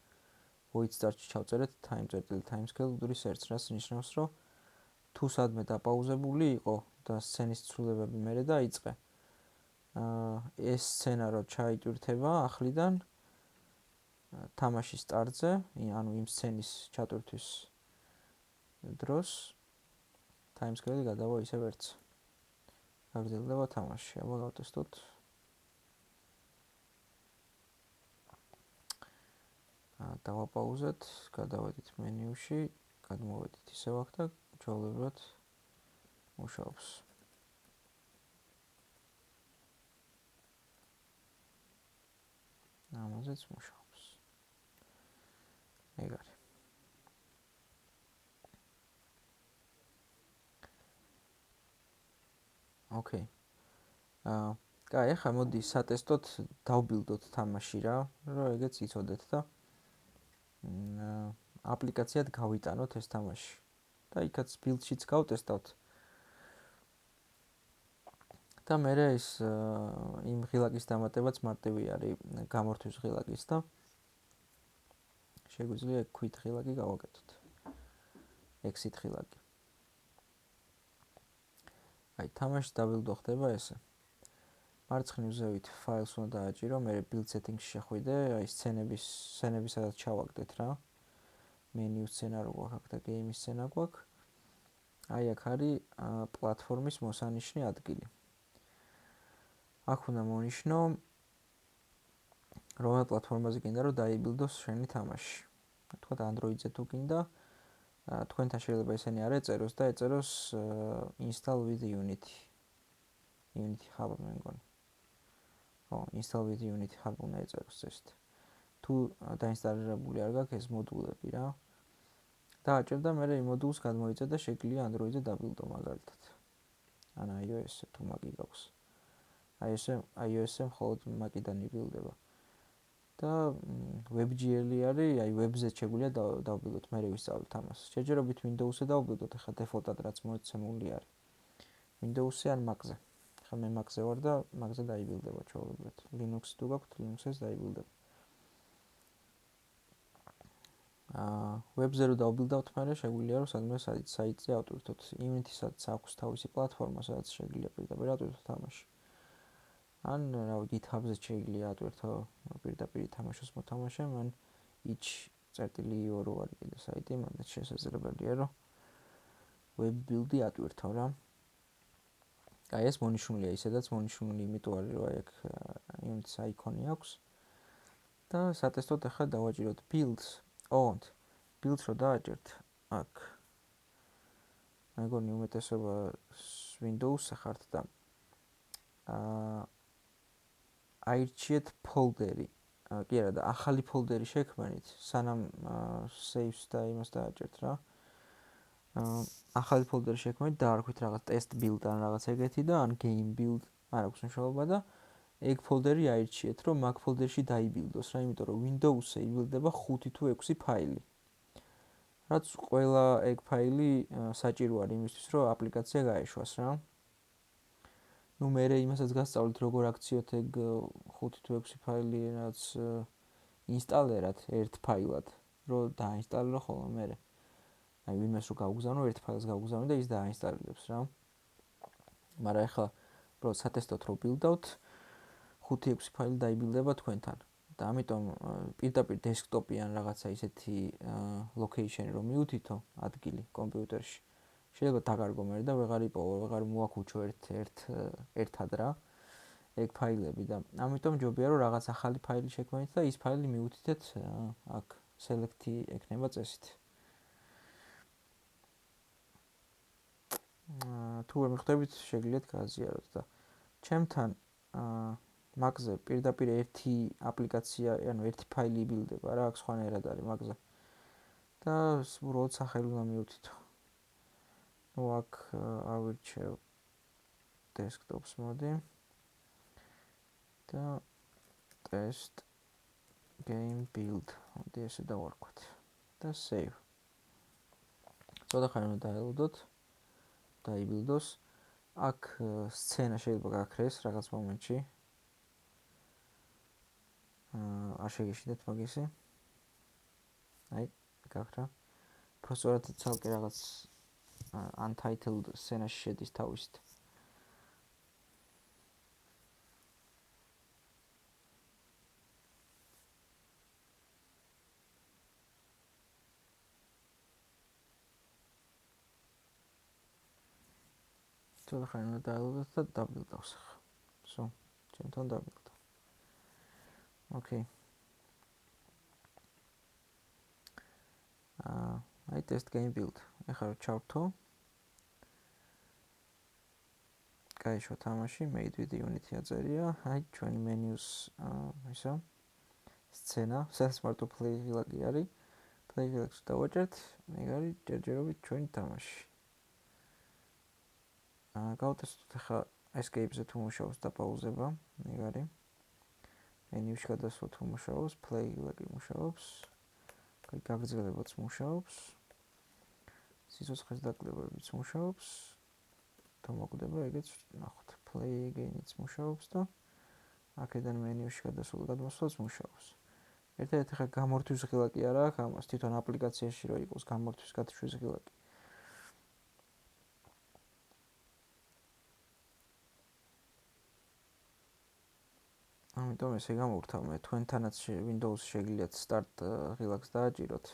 void start-ში ჩავწერეთ time scale უდრის 1-ს, რაც ნიშნავს, რომ თუ სადმე დაპაუზებული იყო და სცენის ცვლილებები მერე დაიწყე, ეს სცენა რო ჩაიტვირთება ახლიდან თამაშის სტარტზე, ანუ იმ სცენის ჩატვირთვის დროს time scale-ი გადავა ისევ 1-ს. გაგრძელდება თამაში. აბა გავტესტოთ. დავაპაუზეთ, გადავედით მენიუში, გადმოვედით ისევ აქ და ჩვეულებრივად მუშაობს. ამაზეც მუშაობს. ეგ არის. ოკეი. კაი, ახლა მოდი სატესტოთ, დავბილდოთ თამაში რა, რომ ეგეც იცოდეთ და აპლიკაციად გავიტანოთ ეს თამაში. და იქაც ბილდშიც გავტესტავთ. და მე ეს იმ ღილაკის დამატებაც მარტივი არის გამორთვის ღილაკის და შეგვიძლია quit ღილაკი გავაკეთოთ. exit ღილაკი. აი თამაში დაბილდო ხდება ესე. მარცხნივ ზევით ფაილს უნდა დააჭირო, მე build settings-ში შეხვიდე, აი სცენებისაც ჩავაგდეთ რა. menu სცენა რო გვაქვს და game სცენა გვაქვს. აი აქ არის პლატფორმის მოსანიშნე ადგილი. აქ უნდა მონიშნო რომელ პლატფორმაზე გინდა რომ დაიბილდოს შენი თამაში. თქვათ Android-ზე თუ გინდა, თქვენთან შეიძლება ესენი არ ეწეროს და ეწეროს install with Unity. Unity Hub მე მგონი. install with Unity Hub უნდა ეწეროს წესით. თუ დაინსტალირებული არ გაქვს ეს მოდულები რა. დააჭერ და მე იმ მოდულს გადმოიწერ და შეგვიძლია Android-ზე დაბილდო მაგალითად. ან iOS-ზე თუ მაგი გაქვს. iOS-ზე მხოლოდ მაგიდან იბილდება. და WebGL-ი არის, აი web-ზე შეგვიძლია დავბილდოთ, მე ვისწავლოთ ამას. შეჯერობით Windows-ზე დავბილდოთ, ახლა დეფოლტად რაც მოეცემული არის. Windows-ზე ან Mac-ზე. ახლა მე Mac-ზე ვარ და Mac-ზე დაიბილდება ჩვეულებრივად. Linux-ი თუ გაქვთ, Linux-ზე დაიბილდება. web-ზე რო დავბილდავთ, მე შეგვიძლია რომ სადმე საიტზე ავტვირთოთ. Unity-საც აქვს თავისი პლატფორმა, სადაც შეგვიძლია პირდაპირ ავტვირთოთ თამაში. ან რა ვიცი, GitHub-ზე შეგვიძლია ავტვირთო პირდაპირ თამაშოს მოთამაშე, მან itch.io რო არის კიდე საიტი, მანდაც შესაძლებელია რომ web build-ი ავტვირთო რა. აი ეს მონიშნულია, ისედაც მონიშნული, იმიტომ არის რომ აი აქ Unity-ს აიკონი აქვს. და სატესტოდ ახლა დავაჭიროთ builds. builds რო დააჭერთ აქ. მეგონი უმეტესობა Windows-ზე ხართ და აირჩიეთ ფოლდერი. კი არა და ახალი ფოლდერი შექმნით, სანამ saves და იმას დააჭერთ რა. ახალი ფოლდერი შექმნით, დაარქვით რაღაც test build ან რაღაც ეგეთი და ან game build არ აქვს მნიშვნელობა და ეგ ფოლდერი აირჩიეთ, რომ მაგ ფოლდერში დაიბილდოს რა, იმიტომ რომ Windows-ზე იბილდება 5 თუ 6 ფაილი. რაც ყველა ეგ ფაილი საჭირო არის იმისთვის, რომ აპლიკაცია გაეშვას რა. ნუ მე იმასაც გასწავლით, როგორ აქციოთ ეგ 5 თუ 6 ფაილი, რაც ინსტალერად ერთ ფაილად, რომ დაინსტალერო ხოლმე მე. აი ვინმეს რო გავგზავნო, ერთ ფაილს გავგზავნო და ის დაინსტალირებს რა. მაგრამ ახლა უბრალოდ სატესტოდ რო ბილდავთ, 5-6 ფაილი დაიბილდება თქვენთან. და ამიტომ პირდაპირ დესკტოპი ან რაღაცა ისეთი ლოკეიშენი რომ მიუთითო ადგილი კომპიუტერში. შეიძლება დაგარგო მე და ვეღარ იპოვო, ვეღარ მოაქუჩო ერთად რა. ეგ ფაილები და ამიტომ ჯობია რომ რაღაც ახალი ფაილი შექმნით და ის ფაილი მიუთითეთ აქ select-ი ექნება წესით. თუ ვერ მიხვდებით, შეგიძლიათ გააზიაროთ და ჩემთან მაგზე პირდაპირ ერთი აპლიკაცია, ანუ ერთი ფაილი იბილდება რა, აქ სხვანაირად არის მაგზე. და უბრალოდ სახელი უნდა მიუთითო. ნუ აქ ავირჩევ desktops მოდი და test game build. მოდი ესე დავარქვათ და save. ცოტა ხანი უნდა დაელოდოთ. დაიბილდოს. აქ სცენა შეიძლება გაქრეს რაღაც მომენტში. არ შეგეშიდეთ მაგისი. აი, გაქრა. პროსტორად ცალკე რაღაც untitled სცენაში შედის თავისით. ცოტა ხანი უნდა დაელოდოთ და დაბილდავს ახლა. სო, ჩემთან დაბილდა. ოკეი. აი test game build. ახლა რო ჩავთო. გაიშვა თამაში, made with Unity აწერია. აი ჩვენი menus ისა. სცენა, self-smart play village არის. play village დავაჭერთ. ეგ არის ჯერჯერობით ჩვენი თამაში. გავტესტოთ ახლა escape-ზე თუ მუშაობს და პაუზება. ეგ არის. menu-ში გადასვლა თუ მუშაობს, play village მუშაობს. აი გაგრძელებაც მუშაობს. სიცოცხლის დაკლებებიც მუშაობს. თუ მოკვდება, ეგეც ნახოთ. play again-იც მუშაობს და აქედან menu-ში გადასვლა გადმოსვლაც მუშაობს. ერთადერთი ხა გამორთვის ღილაკი არა აქვს ამას, თვითონ აპლიკაციაში რო იყოს გამორთვის გათვლის ღილაკი. ამიტომ ესე გამოვრთავ მე თქვენთანაც Windows-ში შეგიძლიათ start ღილაკს დააჭიროთ.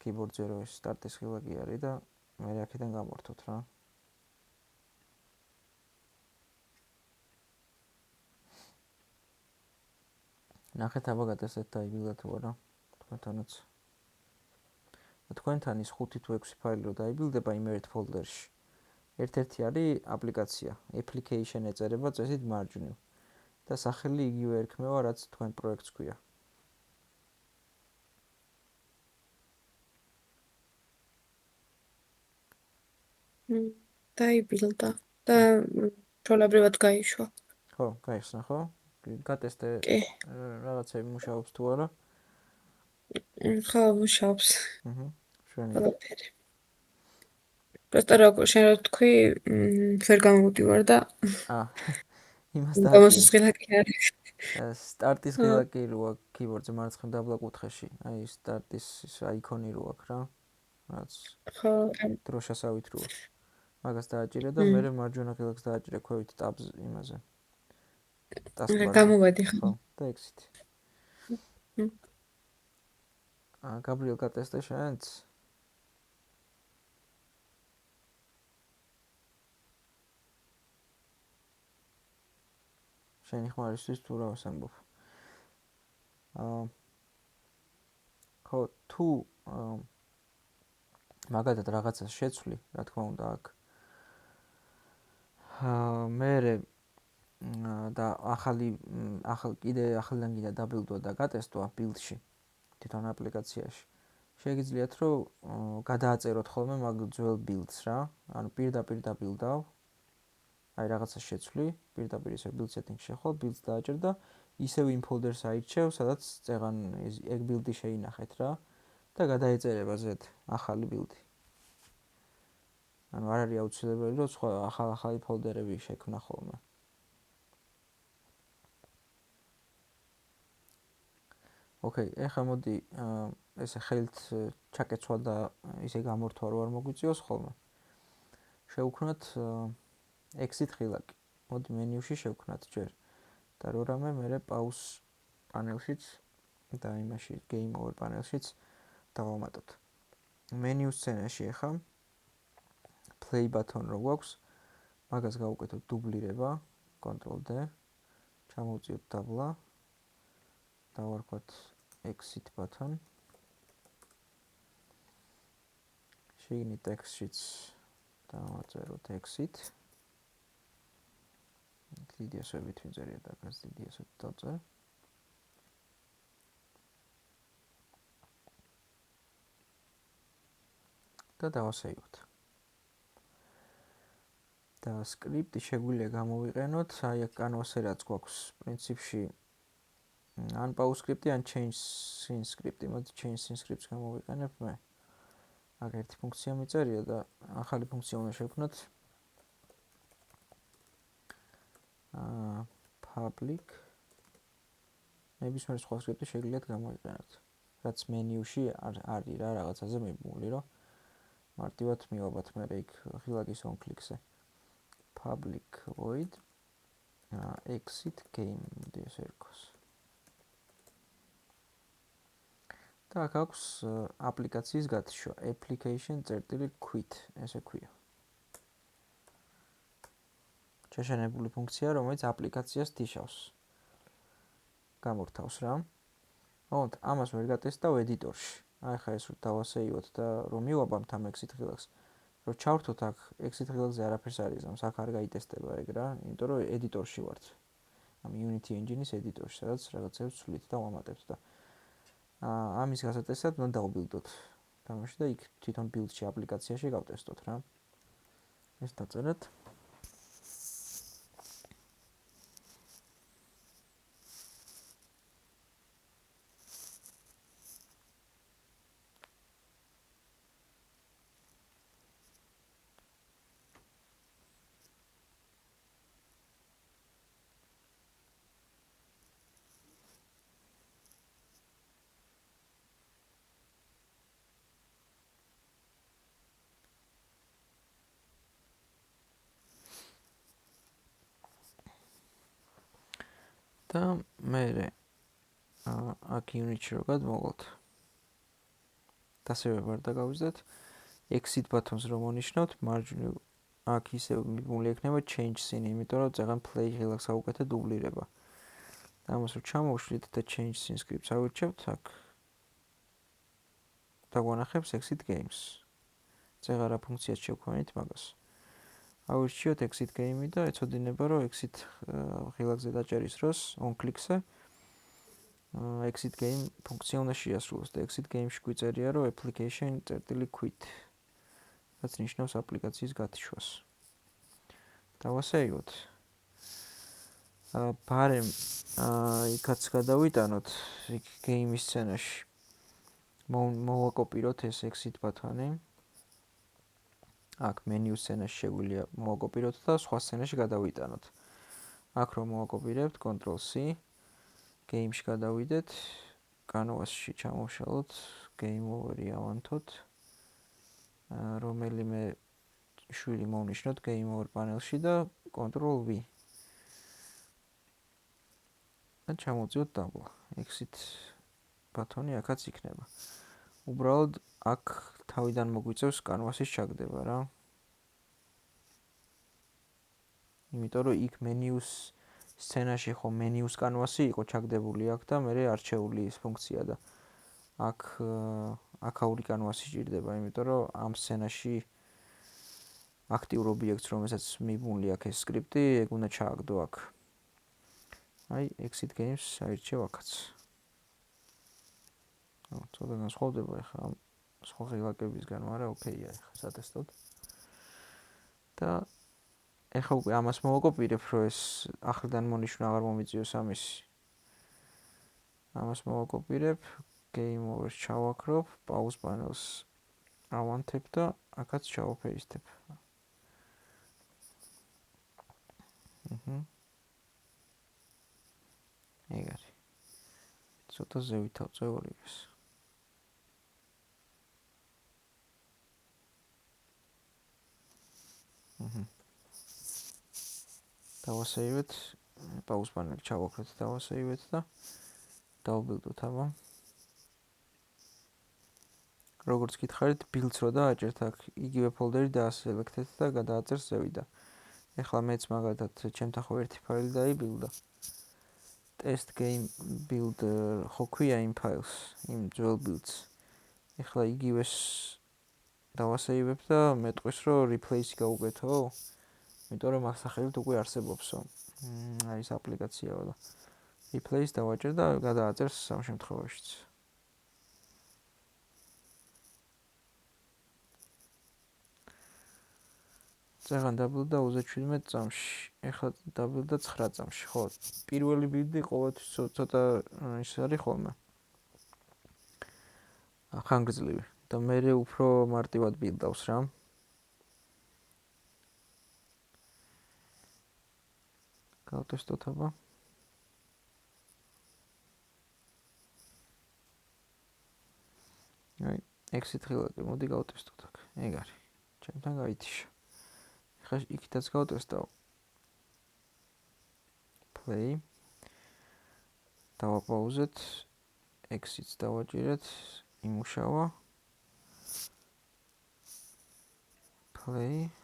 keyboard-ზე რო ეს start-ის ღილაკი არის და მე აქედან გამორთოთ რა. ნახეთ აბა გადასეთ დაიბილდა თუ არა თქვენთანაც. თქვენთან ის 5 თუ 6 ფაილი რო დაიბილდება იმ ერთ ფოლდერში. ერთ-ერთი არის აპლიკაცია, application ეწერება წესით მარჯვნივ და სახელი იგივე ერქმევა, რაც თქვენ პროექტს ქვია. დაიბილდა და ჩვეულებრივად გაიშვა. ხო, გაიხსნა ხო? გატესტე რაღაცები მუშაობს თუ არა? ხო, მუშაობს. შვენია. ყველაფერი. просто როგორ შენ რო თქვი, ვერ გამოვდივარ და იმას გამოსის ღილაკი არის. სტარტის ღილაკი რო აქვს keyboard-ზე მარცხნივ დაბლა კუთხეში. აი სტარტის ის აიკონი რო აქვს რა. რაც ხო, დროშასავით როა. მაგას დააჭირე და მე მარჯვენა ღილაკს დააჭირე ქვევით tabs იმაზე. გამოვადი ხო. და exit. გაბრიელ გატესტე შენც? შენი ხმარისთვის თუ რა ვასამბობ. ხო, თუ მაგალითად რაღაცას შეცვლი, რა თქმა უნდა აქ. მერე და ახალიდან კიდე დაბილდვა და გატესტვა build-ში, თვითონ აპლიკაციაში. შეგიძლიათ რომ გადააწეროთ ხოლმე მაგ ძველ build-ს რა, ანუ პირდაპირ დაბილდავ, აი რაღაცა შეცვლი, პირდაპირ ისე build setting შეხვალ, build-ს დააჭერ და ისევ იმ ფოლდერს აირჩევ, სადაც წეღან ეგ build-ი შეინახეთ რა და გადაეწერება Z ახალი build-ი. ანუ არ არის აუცილებელი რომ სხვა ახალი ფოლდერები შექმნა ხოლმე. ოკეი, ეხლა მოდი ესე ხელით ჩაკეცვა და ისე გამორთვა რო არ მოგვიწიოს ხოლმე. შევქმნათ exit ღილაკი. მოდი მენიუში შევქმნათ ჯერ. და რო რამე მერე pause პანელშიც და იმაში game over პანელშიც დავამატოთ. მენიუ სცენაში ახლა play button რო გვაქვს, მაგას გავუკეთოთ დუბლირება, Ctrl D, ჩამოვწიოთ დაბლა, დავარქვათ exit button. შიგნით ტექსტშიც დავაწეროთ exit. დიდი ასოებით ვიწერია და გას დიდი ასოებით დავწერ. და დავასეივოთ. და სკრიპტი შეგვიძლია გამოვიყენოთ, აი აქ კანვასზე რაც გვაქვს, პრინციპში ან pause სკრიპტი, ან change scene სკრიპტი. მოდი change scene scripts გამოვიყენებ მე. აქ ერთი ფუნქცია მიწერია და ახალი ფუნქცია უნდა შევქმნათ. public ნებისმიერ სხვა სკრიპტი შეგიძლიათ გამოიყენოთ. რაც მენიუში არის რა რაღაცაზე მიბმული, რომ მარტივად მივაბათ მე იქ ღილაკის on click-ზე. public void exit game this errors. და აქ აქვს აპლიკაციის გათიშვა application.quit ესე ქვია. შეშენებული ფუნქცია, რომელიც აპლიკაციას თიშავს. გამორთავს რა. ოღონდ ამას ვერ გატესტავ ედიტორში. აი ხა ეს რომ დავასეივოთ და რომ მივაბამთ ამ exit ღილაკს. რომ ჩავრთოთ აქ exit ღილაკზე არაფერს არ იზამს, აქ არ გაიტესტება ეგ რა, იმიტომ რომ ედიტორში ვართ. ამ Unity engine-ის ედიტორში, სადაც რაღაცებს ვცვლით და ვამატებთ და ამის გასატესტად უნდა დავბილდოთ. თამაში და იქ თვითონ build-ში აპლიკაციაში გავტესტოთ რა. ეს დაწერეთ. და მე აქ Unity-ში რო გადმოვალთ. დასევე ვარ და გავიზრდეთ exit button-ს რომ მონიშნავთ, მარჯვნივ აქ ისევ მიბმული ექნება change scene, იმიტომ რომ წეგან play ღილაკს ავუკეთე დუბლირება. და ამას რომ ჩამოვშლით და change scene scripts ავირჩევთ, აქ დაგვანახებს exit games. წეგან რა ფუნქციას შევქმნით მაგას. ავირჩიოთ exit game და ეცოდინება რომ exit ღილაკზე დაჭერის დროს on click-ზე exit game ფუნქცია უნდა შეასრულოს და exit game-ში გვიწერია რომ application.quit. რაც ნიშნავს აპლიკაციის გათიშვას. დავასეივოთ. ბარემ იქაც გადავიტანოთ იქ game-ის სცენაში. მოვაკოპიროთ ეს exit button-ი. აქ menu სცენაში შეგვიძლია მოვაკოპიროთ და სხვა სცენაში გადავიტანოთ. აქ რომ მოვაკოპირებთ Ctrl C, game-ში გადავიდეთ, canvas-ში ჩამოვშალოთ, game over-ი ავანთოთ. რომელიმე შვილი მოვნიშნოთ game over პანელში და Ctrl V. და ჩამოვწიოთ დაბლა. exit ბატონი აქაც იქნება. უბრალოდ აქ თავიდან მოგვიწევს canvas-ის ჩაგდება რა. იმიტომ რომ იქ menu-ს სცენაში ხო menu-ს canvas-ი იყო ჩაგდებული აქ და მე არჩეული ის ფუნქცია და აქ აკაური canvas-ი ჭირდება, იმიტომ რომ ამ სცენაში აქტიურ ობიექტს, რომელსაც მიბმული აქ ეს სკრიპტი, ეგ უნდა ჩააგდო აქ. აი exit games აირჩევ აქაც. ცოტა განსხვავდება ახლა ამ სხვა ღილაკებისგან, მაგრამ ოკეია ახლა სატესტოდ. და ახლა უკვე ამას მოვაკოპირებ, რომ ეს ახლიდან მონიშნა აღარ მომიწიოს ამისი. ამას მოვაკოპირებ, game over ჩავაქრობ, pause panels ავანთებ და აქაც ჩავაფეისტებ. ეგ არის. ცოტა ზევით ავწევ ორივეს. დავასეივეთ, pause panel ჩავაქროთ, დავასეივეთ და დავბილდოთ აბა. როგორც გითხარით, build-ს რო დააჭერთ აქ, იგივე ფოლდერი დაასელექტეთ და გადააწერს ზევიდან. ეხლა მეც მაგალითად ჩემთან ხო ერთი ფაილი დაიბილდა. test game build ხო ქვია იმ ფაილს, იმ ძველ build-ს. ეხლა იგივეს დავასეივებ და მეტყვის რომ replace გავუკეთო. იმიტომ რომ აქ სახელით უკვე არსებობსო. აი ეს აპლიკაციაა და replace დავაჭერ და გადააწერს ამ შემთხვევაშიც. წაღან დაბილდა 37 წამში. ეხლა დაბილდა 9 წამში, ხო? პირველი ბილდი ყოველთვის ცოტა ის არის ხოლმე. ხანგრძლივი და მე უფრო მარტივად ბილდავს რა. გავტესტოთ აბა. აი, exit ღილაკი, მოდი გავტესტოთ აქ. ეგ არის. ჩემთან გაითიშა. ხა იქითაც გავტესტავ. play. დავაპაუზეთ. exit-ს დავაჭირეთ. იმუშავა. play.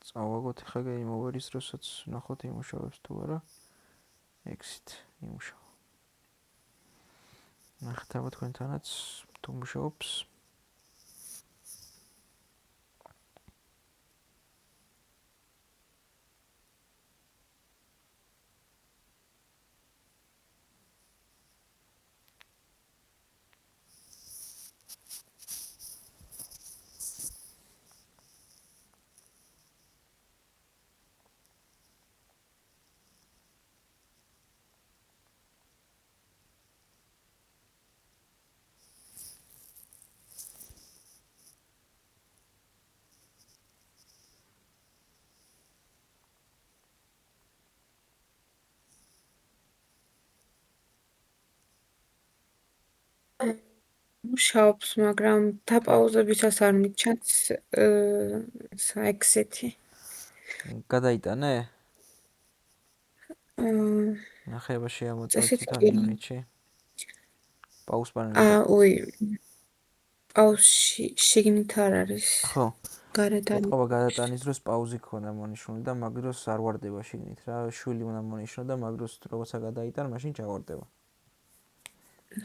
წავაგოთ ხა game over-ის დროსაც ნახოთ იმუშავებს თუ არა. exit იმუშავა. ნახეთ აბა თქვენთანაც თუ მუშაობს. მუშაობს, მაგრამ დაპაუზებისას არ მიჩანს exit-ი. გადაიტანე? ნახე აბა შეამოწმე თვითონ unit-ში. pause panel-ი. უი. pause-ში შიგნით არ არის. ხო. გარედან. ეთყობა გადატანის დროს პაუზი ქონდა მონიშნული და მაგ დროს არ ვარდება შიგნით რა. შვილი უნდა მონიშნო და მაგ დროს როცა გადაიტან, მაშინ ჩავარდება.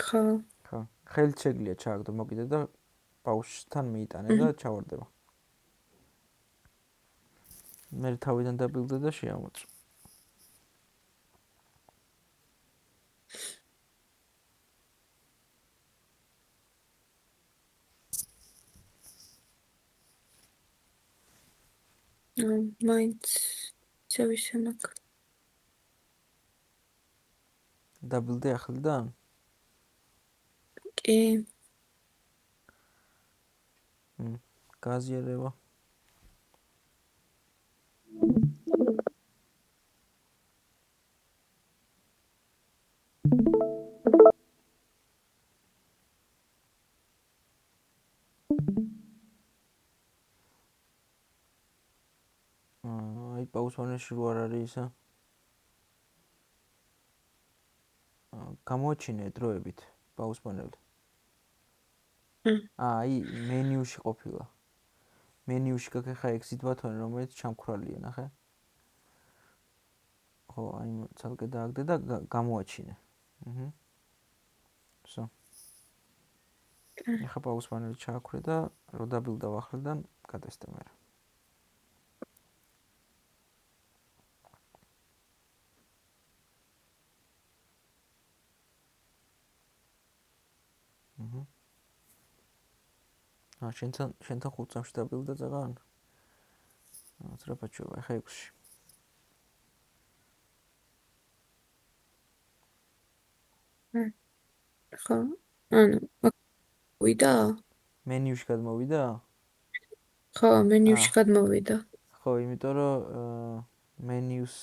ხო. ხო. ხელით შეგიძლია ჩააგდო მოკიდე და პაუზთან მიიტანე და ჩავარდება. მე თავიდან დაბილდე და შეამოწმე. მაინც შევისუნაკ. დაბილდე ახლიდან? კი. გაზიარება. აი pause panel-ში რო არ არის ისა. გამოაჩინე დროებით pause panel-ი. აი მენიუში ყოფილა. მენიუში გაქვს ხა exit ბატონი, რომელიც ჩამქრალია, ნახე. ხო, აი ცალკე დააგდე და გამოაჩინე. ვსო. ახლა pause panel-ი ჩააქრე და რო დაბილდავ ახლიდან გადასტე მე. შენთან 5 წამში დაბილდა წაღან? სწრაფად შოვა, ხა 6-ში. ხო, ანუ ვიდა? მენიუში გადმოვიდა? ხო, მენიუში გადმოვიდა. ხო, იმიტომ რომ მენიუს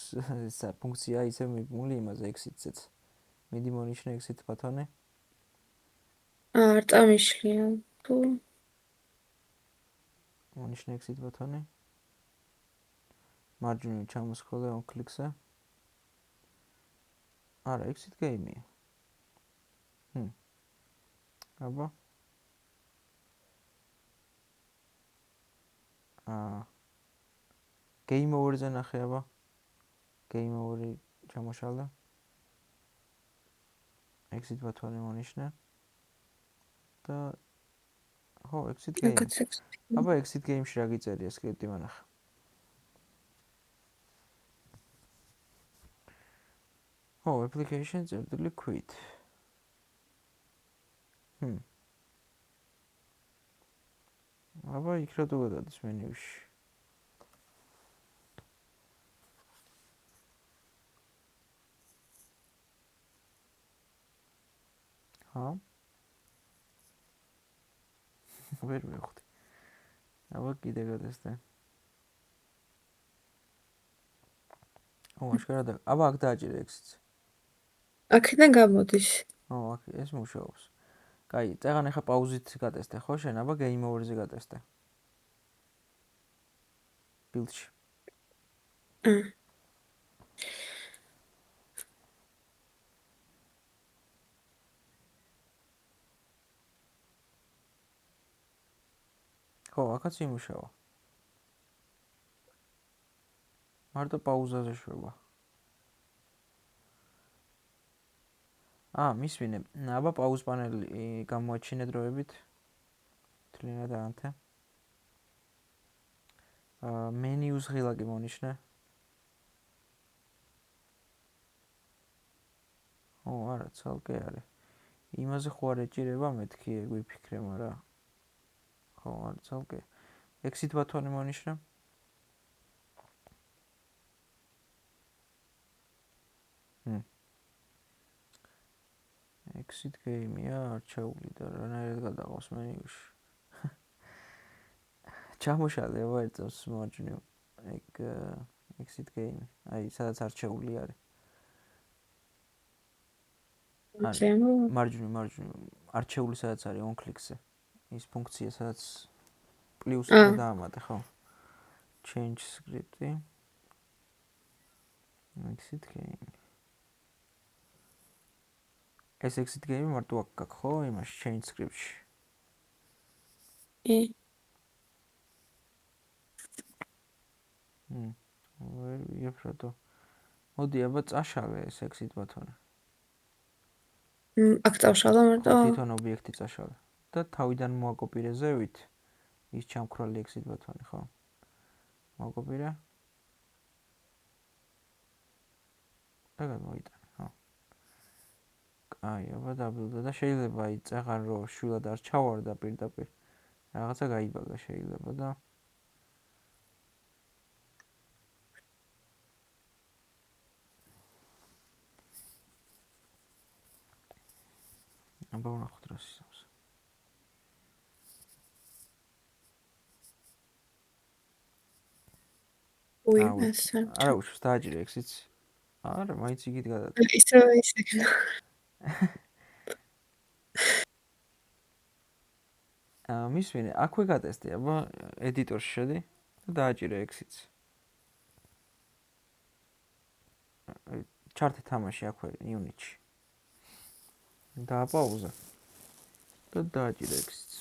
ფუნქცია ისე მიბმული იმაზე exit-ზეც. მიდი მონიშნე exit ბატონი. არ წამიშლია. თუ მონიშნე exit ბატონი. მარჯვნივ ჩამოსხოლე on click-ზე. არა, exit game-ია. აბა. game over-ზე ნახე აბა. game over-ი ჩამოშალდა. exit ბატონი მონიშნე. და ხო, exit game. აბა exit game-ში რა გიწერია სკრიპტი მანახა. ხო, application წერტილი quit. აბა იქ რა თუ გადადის მენიუში. ვერ მივხვდი. აბა კიდე გადასდა. აშკარად. აბა აქ დააჭირე exit-ს. აქედან გამოდის. აქ ეს მუშაობს. კაი, წაღან ახლა პაუზით გადასტე, ხო შენ? აბა game over-ზე გადასტე. build-ში. ხო, აქაც იმუშავა. მარტო პაუზაზე შვება. მისვინე. აბა პაუზ პანელი გამოაჩინე დროებით. თლიანად აანთე. მენიუს ღილაკი მონიშნე. არა, ცალკე არის. იმაზე ხო არ ეჭირება მეთქი გვიფიქრე, მაგრამ ხო, არა, ცალკე. exit ბატონი მონიშნე. exit game-ია არჩეული და რანაირად გადაყავს მენიუში. ჩამოშალე აბა ერთ წამს მარჯვნივ. ეგ exit game. აი, სადაც არჩეული არის. მარჯვნივ არჩეული სადაც არის on click-ზე. ის ფუნქცია სადაც პლუს და დაამატე, ხო? change script-ი. exit game. ეს exit game მარტო აქ გაქვს, ხო? იმაში change script-ში. ვერ ვიგებ რატო. მოდი აბა წაშალე ეს exit ბატონი. აქ წავშალა მარტო? თვითონ ობიექტი წაშალე. და თავიდან მოაკოპირე ზევით ის ჩამქრალი exit ბატონი, ხო? მოაკოპირე. და გადმოიტანე, ხო? აი, აბა დაბილდა და შეიძლება აი წაღან რო შვილად არ ჩავარდა პირდაპირ. რაღაცა გაიბაგა შეიძლება და აბა ვნახოთ რა სისავს. არა, უშავს დააჭირე exit-ს. არა, მაინც იგით გადადა. ისე. მისვინე, აქვე გადასტე, აბა ედიტორში შედი და დააჭირე exit-ს. ჩართე თამაში აქვე unit-ში. დააპაუზა. და დააჭირე exit-ს.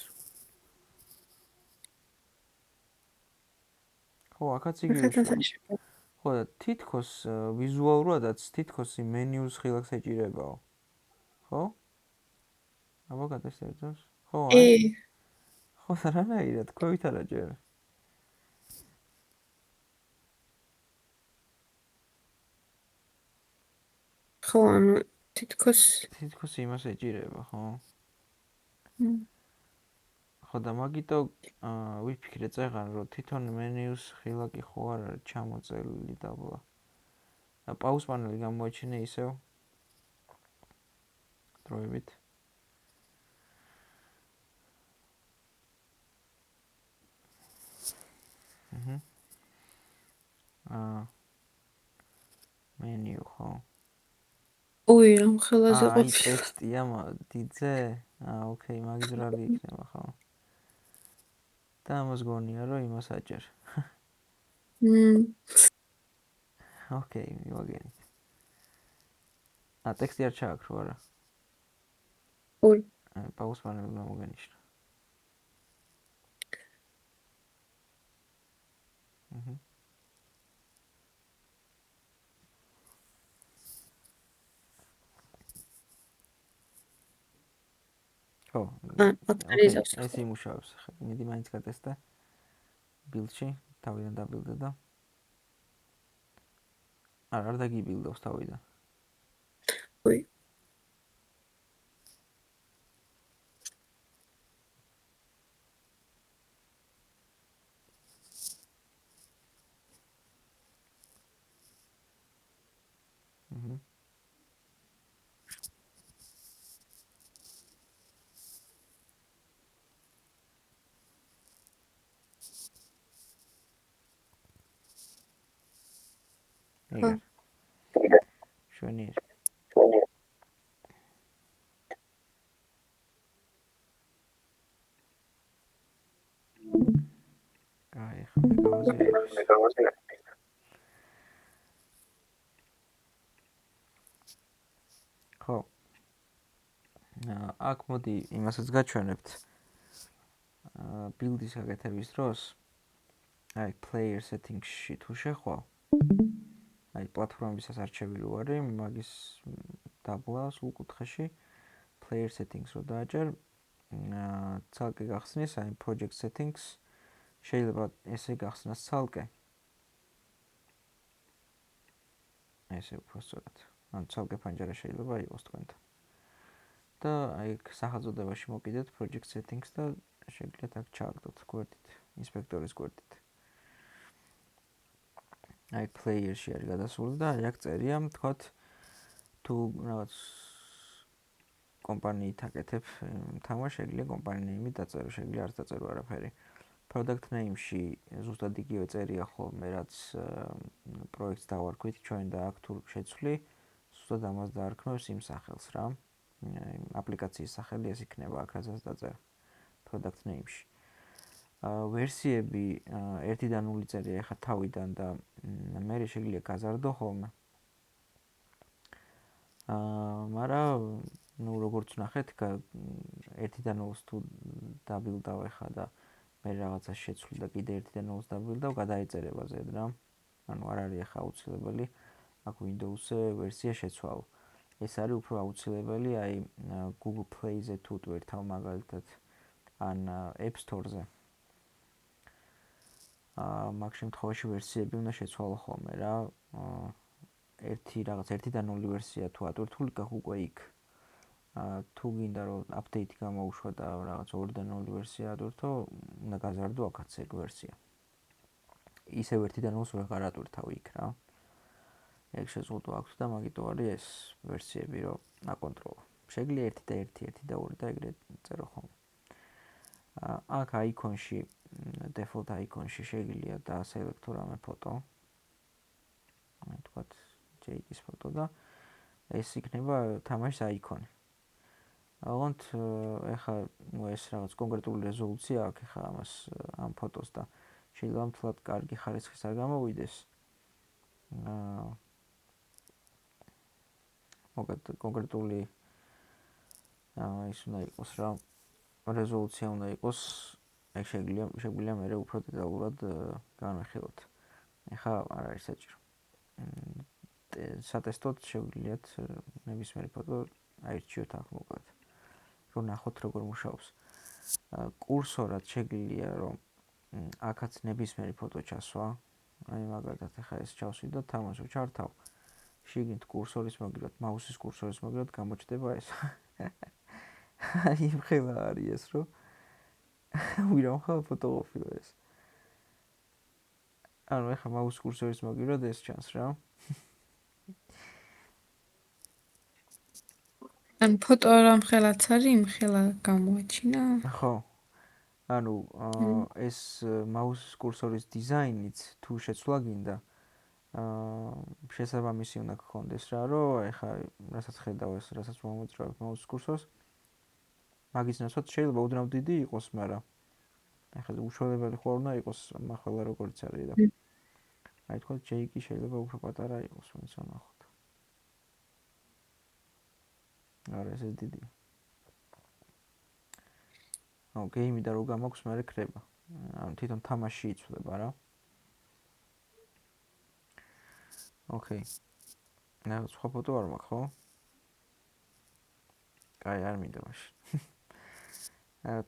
ხო, აქაც იგივე შევ. ხო, და თითქოს ვიზუალურადაც თითქოს მენიუს ღილაკს ეჭირებაო. ხო? აბა გადასტე ერთ წამს. ხო, აი. ხო, რანაირად, თქვით არა ჯერ. ხო, ანუ თითქოს იმას ეჭირება, ხო? ხო და მაგიტო ვიფიქრე წეღან რომ თვითონ მენიუს ხილაკი ხო არ არის ჩამოწელილი დაბლა. პაუზ პანელი გამოაჩინე ისევ დროებით. მენიუ ხო? უი, რომ ხელაზე აი ყოფილი. ტექსტია დიდზე? ოკეი, მაგის რალი იქნება ხო? და ამას გონია რომ იმას აჭერ. ოკეი, მივაგენით. ტექსტი არ ჩააქრო არა? უი. პაუზ პანელი გამოგენიშნა. ხო, ოკეი, ეს იმუშავებს. მიდი მაინც გატესტე. ბილდში, თავიდან დაბილდე და არ დაგიბილდავს თავიდან. უი. ეგარ. შვენიერი. აი, ხა მეგავაზია. ხო. აქ მოდი იმასაც გაჩვენებთ. ბილდის გაკეთების დროს აი player settings-ში თუ შეხვალ აი პლატფორმებისას არჩევი რო არის მაგის დაბლა სულ კუთხეში player settings რო დააჭერ ცალკე გახსნის აი project settings შეიძლება ესე გახსნას ცალკე ესე უბრალოდ ან ცალკე პანჯარა შეიძლება იყოს თქვენთან და აი სახელწოდებაში მოკიდეთ project settings და შეგიძლიათ აქ ჩააგდოთ გვერდით ინსპექტორის გვერდით აი player-ში არის გადასული და აი აქ წერია თქვათ თუ რაღაც კომპანიით აკეთებ თამაშს შეგიძლია კომპანი name-ი დაწერო შეგიძლია არ დაწერო არაფერი product name-ში ზუსტად იგივე წერია ხოლმე რაც პროექტს დავარქვით ჩვენ და აქ თუ შეცვლი ზუსტად ამას დაარქმევს იმ სახელს რა აპლიკაციის სახელი ეს იქნება აქ რასაც დაწერა product name-ში ვერსიები 1-დან 0 წერია ახლა თავიდან და მე შეგვიძლია გაზარდო ხოლმე მაგრამ ну როგორც ნახეთ 1-დან 0-ს თუ დაბილდავ ახლა და მე რაღაცა შეცვლი და კიდე 1-დან 0-ს დაბილდავ გადაეწერება ზედ რა ანუ არ არის ახლა აუცილებელი აქ Windows-ზე ვერსია შეცვალო ეს არის უფრო აუცილებელი აი Google Play-ზე თუ ტვირთავ მაგალითად ან App Store-ზე მაგ შემთხვევაში ვერსიები უნდა შეცვალო ხოლმე რა ერთი რაღაც 1-დან 0 ვერსია თუ ატვირთული უკვე იქ თუ გინდა რომ აპდეიტი გამოუშვა და რაღაც 2-დან 0 ვერსია ატვირთო უნდა გაზარდო აქაც ეგ ვერსია ისევ 1-დან 0-ს ვეღარ ატვირთავ იქ რა ეგ შეზღუდვა აქვს და მაგიტო არის ეს ვერსიები რომ აკონტროლო შეგვიძლია 1 და 1 1 და 2 და ეგრე წერო ხოლმე აქ აიკონში default აიკონში შეგვიძლია დაასელექტო რამე ფოტო აი თქვათ JD-ის ფოტო და ეს იქნება თამაშის აიკონი აღონთ ეხა ეს რაღაც კონკრეტული რეზოლუცია აქვს ეხა ამას ამ ფოტოს და შეიძლება მთლად კარგი ხარისხის არ გამოვიდეს მოგეთ კონკრეტული ის უნდა იყოს რა რეზოლუცია უნდა იყოს ეგ შეგვიძლია მე უფრო დეტალურად განვიხილოთ ეხა არ არის საჭირო სატესტოდ შეგვიძლიათ ნებისმიერი ფოტო აირჩიოთ აქ მოკლედ რომ ნახოთ როგორ მუშაობს კურსორად შეგვიძლია რომ აქაც ნებისმიერი ფოტო ჩასვა აი მაგალითად ეხა ეს ჩავსვი და თამაშს ვჩართავ შიგნით კურსორის მოგილოთ მაუსის კურსორის მოგილოთ გამოჩნდება ეს აი მხელა არის ეს რომ ვირამ ხა ფოტოყოფილა ეს. ანუ ეხა მაუს კურსორის მაგივრად ეს ჩანს რა. ან ფოტო რამ ხელაც არის, იმ ხელა გამოაჩინა. ხო. ანუ ეს მაუს კურსორის დიზაინიც თუ შეცვლა გინდა, შესაბამისი უნდა გქონდეს რა, რომ ეხა რასაც ხედავ ეს, რასაც მომოწრავებ მაუს კურსორს, მაგის ნაცვლად შეიძლება უდნავ დიდი იყოს, მაგრამ ეხლა უშუალებელი ხო არ უნდა იყოს ახლა როგორც არის და აი თქვა ჯეიკი შეიძლება უფრო პატარა იყოს, ვინც ვნახოთ. არა, ეს დიდი. აუ, გეიმი და რო გამაქვს, მე რეკრება. ანუ თვითონ თამაში იცვლება რა. ოკეი. ნახე, სხვა ფოტო არ მაქვს, ხო? კაი, არ მინდა მაშინ.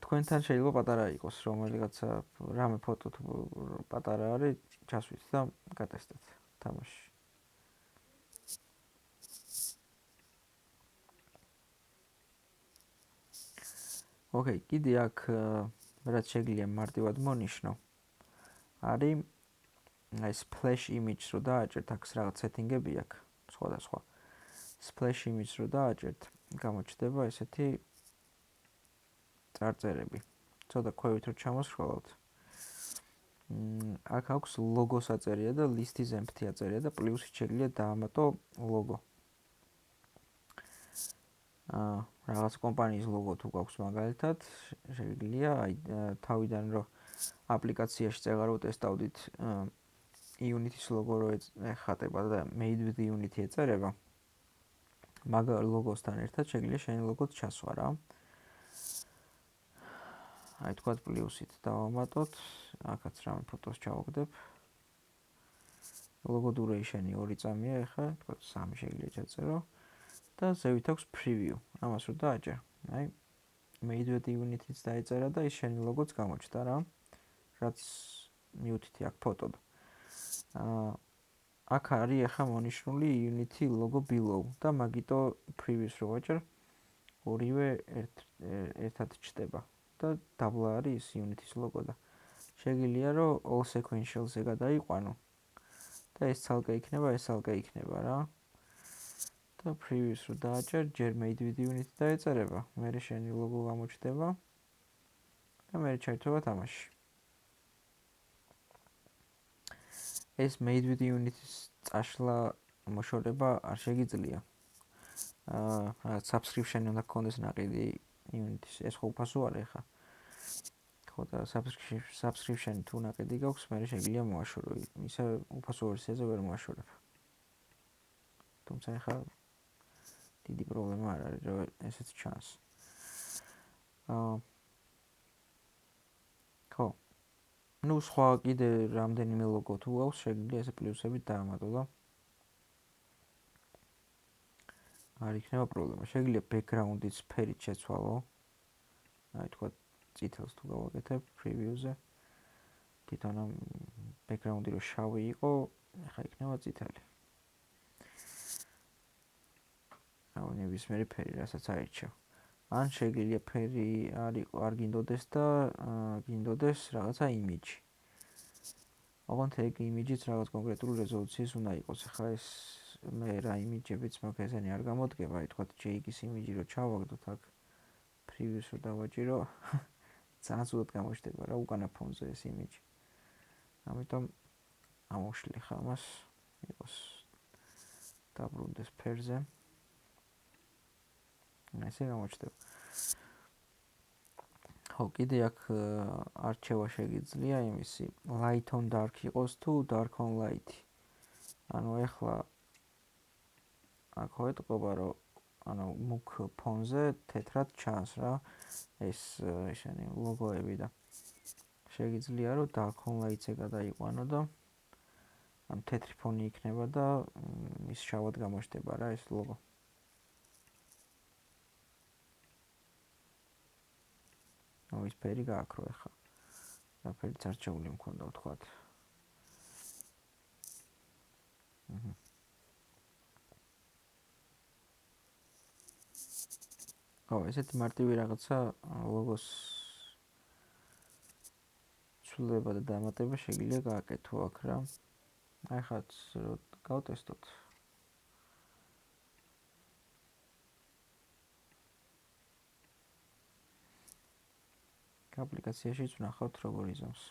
თქვენთან შეიძლება პატარა იყოს, რომელიღაცა რამე ფოტო თუ პატარა არის, ჩასვით და გატესტეთ თამაში. ოკეი, კიდე აქ რაც შეგვიძლია მარტივად მონიშნო, არის აი splash image-ს რო დააჭერთ, აქ რაღაც setting-ები აქვს, სხვადასხვა. splash image-ს რო დააჭერთ, გამოჩნდება ესეთი წარწერები. ცოტა ქვევით რო ჩამოსხვალავთ. აქ აქვს ლოგოს აწერია და list-is empty აწერია და პლუსით შეგვიძლია დაამატო ლოგო. რაღაც კომპანიის ლოგო თუ გვაქვს მაგალითად, შეგვიძლია აი თავიდან რო აპლიკაციაში წეღარ ვტესტავდით Unity-ის ლოგო რო ეხატება და made with Unity ეწერება, მაგ ლოგოსთან ერთად შეგვიძლია შენი ლოგოც ჩასვა რა. აი თქვა პლუსით დავამატოთ, აქაც რამე ფოტოს ჩავაგდებ. ლოგო duration-ი 2 წამია, ეხლა თქვა 3 შეგვიძლია ჩაწერო. და ზევით აქვს preview. ამას რო დააჭერ, აი made with Unity-ც დაეწერა და ის შენი ლოგოც გამოჩნდა რა. რაც mute-ით აქვს ფოტო. აქ არის ახლა მონიშნული Unity logo below და მაგიტო preview-ს რო ვაჭერ, ორივე ერთად ჩდება და დაბლა არის Unity-ის logo და შეგვიძლია რომ all sequential-ზე გადაიყვანო და ეს ცალკე იქნება, ეს ცალკე იქნება რა. და preview-ს რო დააჭერ, ჯერ made with Unity დაეწერება, მერე შენი logo გამოჩნდება და მერე ჩაირთვება თამაში. ეს made with Unity-ის წაშლა მოშორება არ შეგიძლია. რაღაც subscription-ი უნდა გქონდეს ნაყიდი Unity-ის, ეს ხო უფასო არის ხა. ხო და subscription-ი თუ ნაყიდი გაქვს, მერე შეგვიძლია მოაშორო. ისე უფასო ვერსიაზე ვერ მოაშორებ. თუმცა ხა დიდი პრობლემა არ არის, რომ ესეც ჩანს. ხო. ნუ სხვა კიდე რამდენიმე ლოგო თუ აქვს, შეგვიძლია ესე პლუსებით დაამატო და არ იქნება პრობლემა. შეგვიძლია background-იც ფერით შეცვალო. აი თქვა წითელს თუ გავაკეთებ preview-ზე. თვითონ ამ background-ი რო შავი იყო, ახლა იქნება წითელი. აუ ნებისმიერი ფერი, რასაც აირჩევ. ან შეგვიძლია ფერი არ გინდოდეს და გინდოდეს რაღაცა image. ოღონდ ეგ image-იც რაღაც კონკრეტული რეზოლუციის უნდა იყოს. ახლა ეს მე რა image-ებიც მაქვს, ესენი არ გამოდგება. აი თქვა JPEG-ის image-ი რო ჩავაგდოთ აქ preview-ს რო დავაჭირო, ძალიან ცუდად გამოჩნდება რა უკანა ფონზე ეს image. ამიტომ ამოშლი ხა მას იყოს დაბრუნდეს ფერზე. ესე გამოჩნდება. ხო, კიდე აქ არჩევა შეგიძლია იმისი light on dark იყოს თუ dark on light. ანუ ეხლა აქ ხო ეტყობა რომ ანუ მუქ ფონზე თეთრად ჩანს რა ეს შენი ლოგოები და შეგიძლია რომ dark on light-ზე გადაიყვანო და ანუ თეთრი ფონი იქნება და ის შავად გამოჩნდება რა ეს ლოგო. ნუ ის ფერი გააქრო ახლა. რა ფერიც არჩეული მქონდა ვთქვათ. ხო, ესეთი მარტივი რაღაცა ლოგოს ცვლილება და დამატება შეგიძლია გააკეთო აქ რა. აი ხაც გავტესტოთ. აპლიკაციაშიც ვნახავთ როგორ იზამს.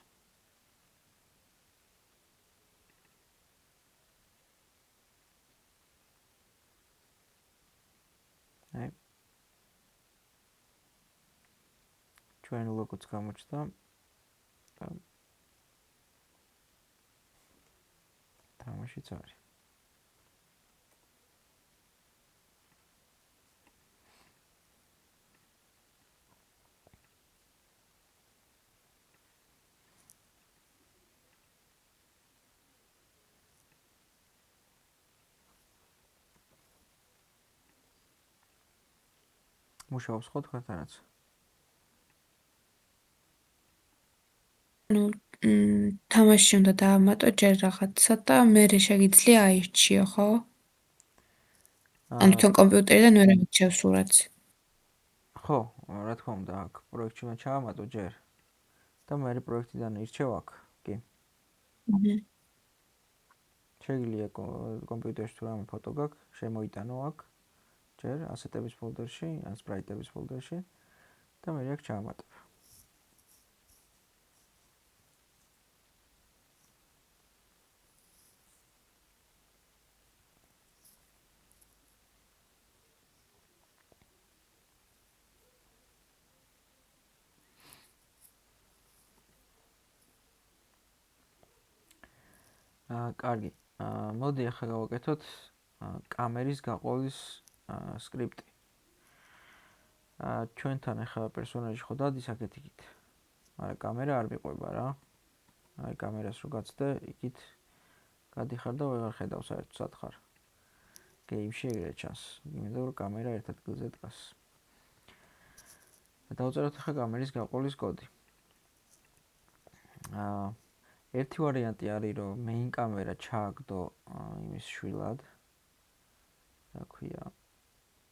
აი ჩვენ ლოგოც გამოჩნდა და თამაშიც არის. მუშაობს ხო თქვენთანაც? ну თამაში უნდა დაამატო ჯერ რაღაცა და მე შეგიძლია აირჩიო, ხო? ანუ თან კომპიუტერიდან ვერ აირჩევ სურათს. ხო, რა თქმა უნდა, აქ პროექტში უნდა ჩაამატო ჯერ და მე პროექტიდან ირჩევ აქ, კი. შეგიძლია კომპიუტერში თუ რამე ფოტო გაქვს, შემოიტანო აქ ჯერ ასეტების ფოლდერში, ან სპრაიტების ფოლდერში და მე აქ ჩაამატებ. კარგი. მოდი ახლა გავაკეთოთ კამერის გაყოლის სკრიპტი. ჩვენთან ახლა პერსონაჟი ხო დადის აქეთ-იქით. მაგრამ კამერა არ მიყვება რა. აი კამერას რო გაცდე, იქით გადიხარ და ვეღარ ხედავ საერთოდ სად ხარ. გეიმში ეგრე ჩანს. იმიტომ რომ კამერა ერთ ადგილზე დგას. დავწეროთ ახლა კამერის გაყოლის კოდი. ერთი ვარიანტი არის რომ main კამერა ჩააგდო იმის შვილად. რა ქვია?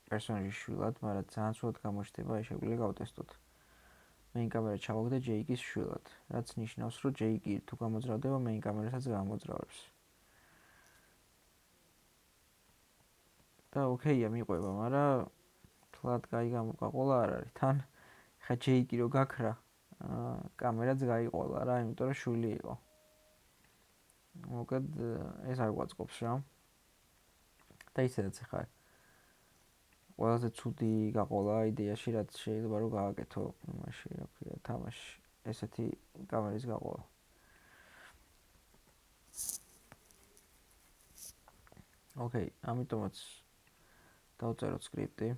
პერსონაჟის შვილად, მაგრამ ძალიან ცუდად გამოჩნდება, აი შეგვიძლია გავტესტოთ. main კამერა ჩავაგდე JK-ის შვილად, რაც ნიშნავს, რომ JK თუ გამოძრავდება, main კამერასაც გამოძრავებს. და ოკეია მიყვება, მაგრამ თლად კაი გამოყოლა არ არის. თან ხა JK რო გაქრა, კამერაც გაიყოლა რა, იმიტომ რომ შვილი იყო. მოკლედ ეს არ გვაწყობს რა. და ისედაც ხა ყველაზე ცუდი გაყოლა იდეაში, რაც შეიძლება რომ გააკეთო იმაში, რა ქვია, თამაში. ესეთი კამერის გაყოლა. ოკეი, ამიტომაც დავწეროთ სკრიპტი.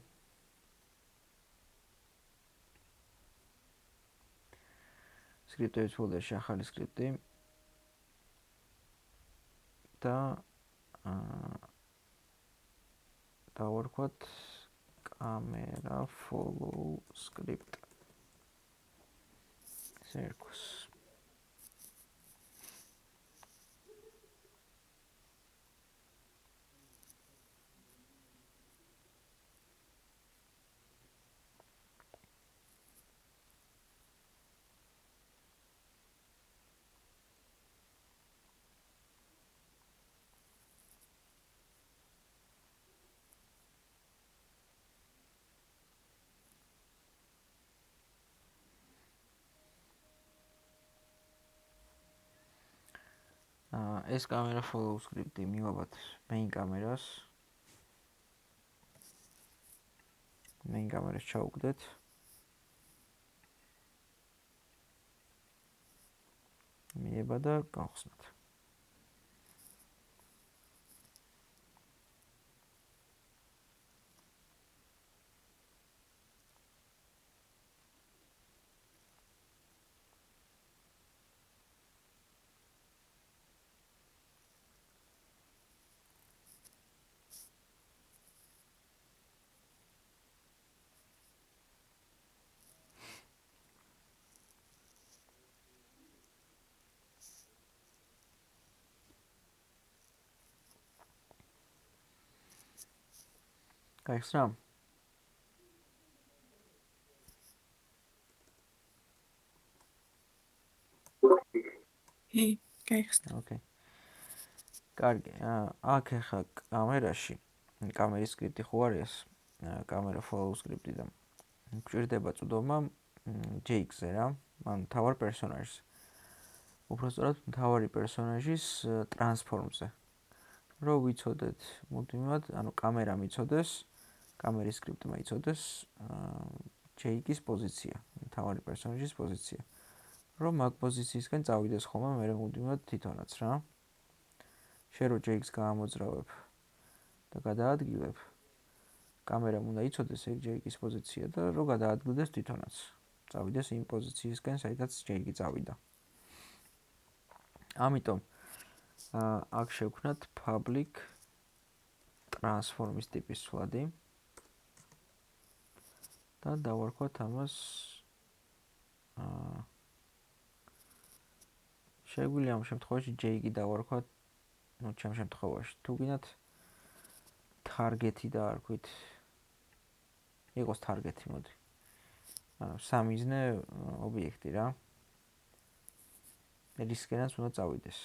სკრიპტების ფოლდერში ახალი სკრიპტი. და დავარქვათ camera follow script. Circus. ეს camera follow script-ი მივაბათ main კამერას. main კამერას ჩავუგდეთ. მიება და გავხსნათ. გაიხსნა? გაიხსნა. ოკეი. კარგი. აქ ახლა კამერაში კამერის სკრიპტი ხო არის? კამერა follow სკრიპტი და გვჭირდება წვდომა Jake-ზე რა, მან თავარ პერსონაჟს. უпростоრად თავარი პერსონაჟის ტრანსფორმზე. რო ვიცოდეთ მუდმივად, ანუ კამერა მიცოდეს, კამერის სკრიპტმა იცოდეს Jake-ის პოზიცია, თავარი პერსონაჟის პოზიცია. რომ მაგ პოზიციისკენ წავიდეს ხოლმე მე მუდმივად თვითონაც რა. შენ რო Jake-ს გაამოძრავებ და გადაადგილებ, კამერამ უნდა იცოდეს ეგ Jake-ის პოზიცია და რო გადაადგილდეს თვითონაც. წავიდეს იმ პოზიციისკენ, საიდანაც Jake-ი წავიდა. ამიტომ აქ შევქნათ public transform-ის ტიპის სვლადი და დავარქვათ ამას შეგვიძლია ამ შემთხვევაში Jake-ი დავარქვათ, ну, ჩემ შემთხვევაში თუ გინდათ target-ი დაარქვით. იყოს target-ი, მოდი. ანუ სამიზნე ობიექტი რა. რისკენაც უნდა წავიდეს.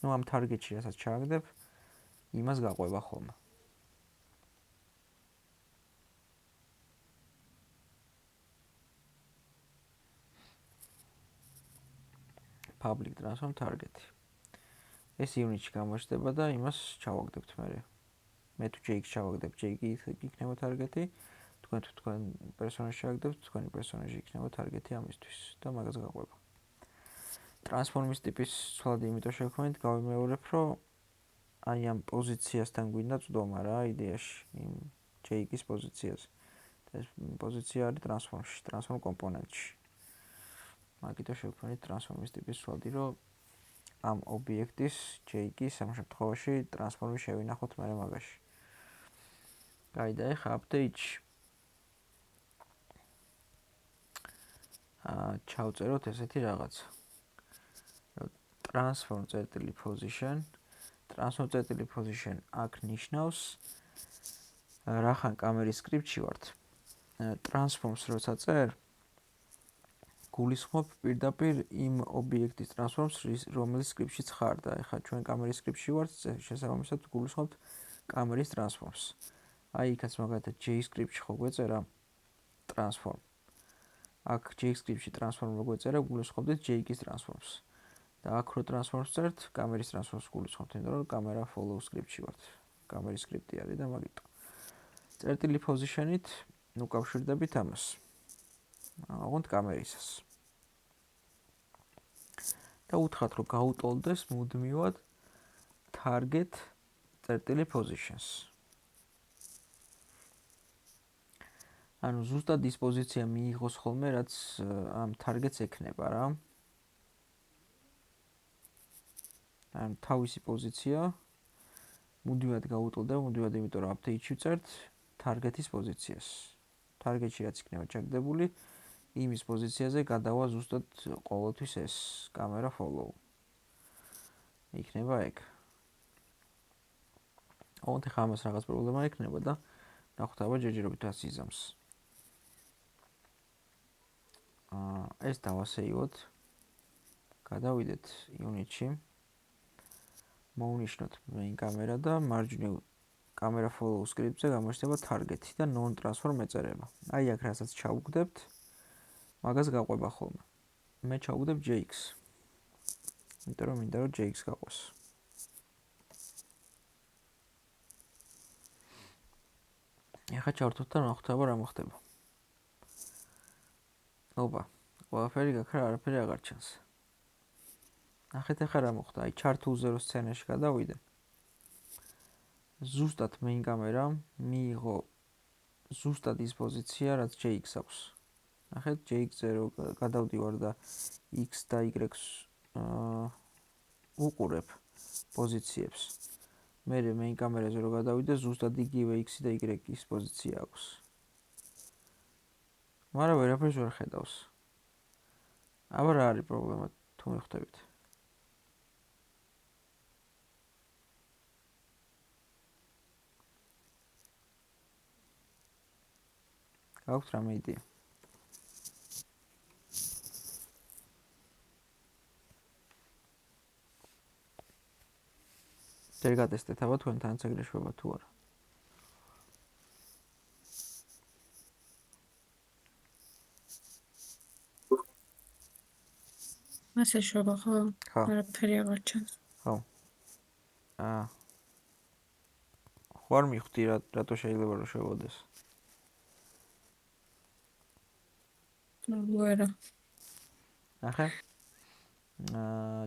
ну, ამ target-ში რასაც ჩააგდებ, იმას გაყვება ხოლმე. public transform target. ეს unit-ში გამოჩნდება და იმას ჩავაგდებთ მე. მე თუ Jake-ს ჩავაგდებ, Jake-ი იქნება target-ი. თქვენ პერსონაჟს ჩააგდებთ, თქვენი პერსონაჟი იქნება target-ი ამისთვის და მაგას გაყვება. Transform-ის ტიპის სვლადი იმიტომ შევქმნით, გავიმეორებ, რომ აი ამ პოზიციასთან გვინდა წვდომა რა, იდეაში, იმ Jake-ის პოზიციაზე. ეს პოზიცია არის transform-ში, transform კომპონენტში. მაგითო შევქმნით transform-ის ტიპის სვლადი, რომ ამ ობიექტის Jake-ის ამ შემთხვევაში transform-ი შევინახოთ მე მაგაში. კაი და ეხა update-ში ჩავწეროთ ესეთი რაღაცა. transform.position transform.position აქ ნიშნავს რახან კამერის სკრიპტში ვართ. transforms როცა წერ გულისხმობ პირდაპირ იმ ობიექტის transforms, რომელიც სკრიპტშიც ხარ და ეხლა ჩვენ კამერის სკრიპტში ვართ, შესაბამისად გულისხმობთ კამერის transforms. აი იქაც მაგალითად JavaScript-ში ხო გვეწერა transform. აქ JavaScript-ში transform რო გვეწერა, გულისხმობთ Jake-ის transforms. და აქ რო transforms წერთ, კამერის transforms გულისხმობთ, იმიტომ რომ კამერა follow script-ში ვართ. კამერის სკრიპტი არის და მაგიტო. წერტილი position-ით უკავშირდებით ამას. აღონთ კამერისას. და უთხრათ, რომ გაუტოლდეს მუდმივად target წერტილი positions. ანუ ზუსტად ის პოზიცია მიიღოს ხოლმე, რაც ამ target-ს ექნება რა. ანუ თავისი პოზიცია მუდმივად გაუტოლდება, მუდმივად იმიტომ რომ update-ში ვწერთ target-ის პოზიციას. target-ში რაც იქნება ჩაგდებული, იმის პოზიციაზე გადავა ზუსტად ყოველთვის ეს კამერა follow. იქნება ეგ. ოღონდ ახლა ამას რაღაც პრობლემა ექნება და ნახოთ აბა ჯერჯერობით რას იზამს. ეს დავასეივოთ. გადავიდეთ unit-ში. მოვნიშნოთ main კამერა და მარჯვნივ კამერა follow script-ზე გამოჩნდება target-ი და non transform ეწერება. აი აქ რასაც ჩავუგდებთ, მაგას გაყვება ხოლმე. მე ჩავუგდებ Jake-ს. იმიტომ რომ მინდა რომ Jake-ს გაყვეს. ეხლა ჩავთვალოთ და ნახოთ აბა რა მოხდება. ოპა, ყველაფერი გაქრა, არაფერი აღარ ჩანს. ნახეთ ახლა რა მოხდა. აი chart user სცენაში გადავიდე. ზუსტად main კამერამ მიიღო ზუსტად ის პოზიცია, რაც Jake-ს აქვს. ნახეთ, Jake-ზე რო გადავდივარ და X და Y-ს უყურებ პოზიციებს. მე main კამერაზე რო გადავიდე, ზუსტად იგივე X და Y-ის პოზიცია აქვს. მაგრამ ვერაფერს ვერ ხედავს. აბა რა არის პრობლემა, თუ მიხვდებით? გაქვთ რამე იდეა? ჯერ გატესტეთ აბა თქვენთან ეგრე შვება თუ არა. ასე შვება ხო? ხო. არაფერი აღარ ჩანს. ხო. ხო არ მიხვდი რატო შეიძლება რომ შვებოდეს. ვერა. ნახე.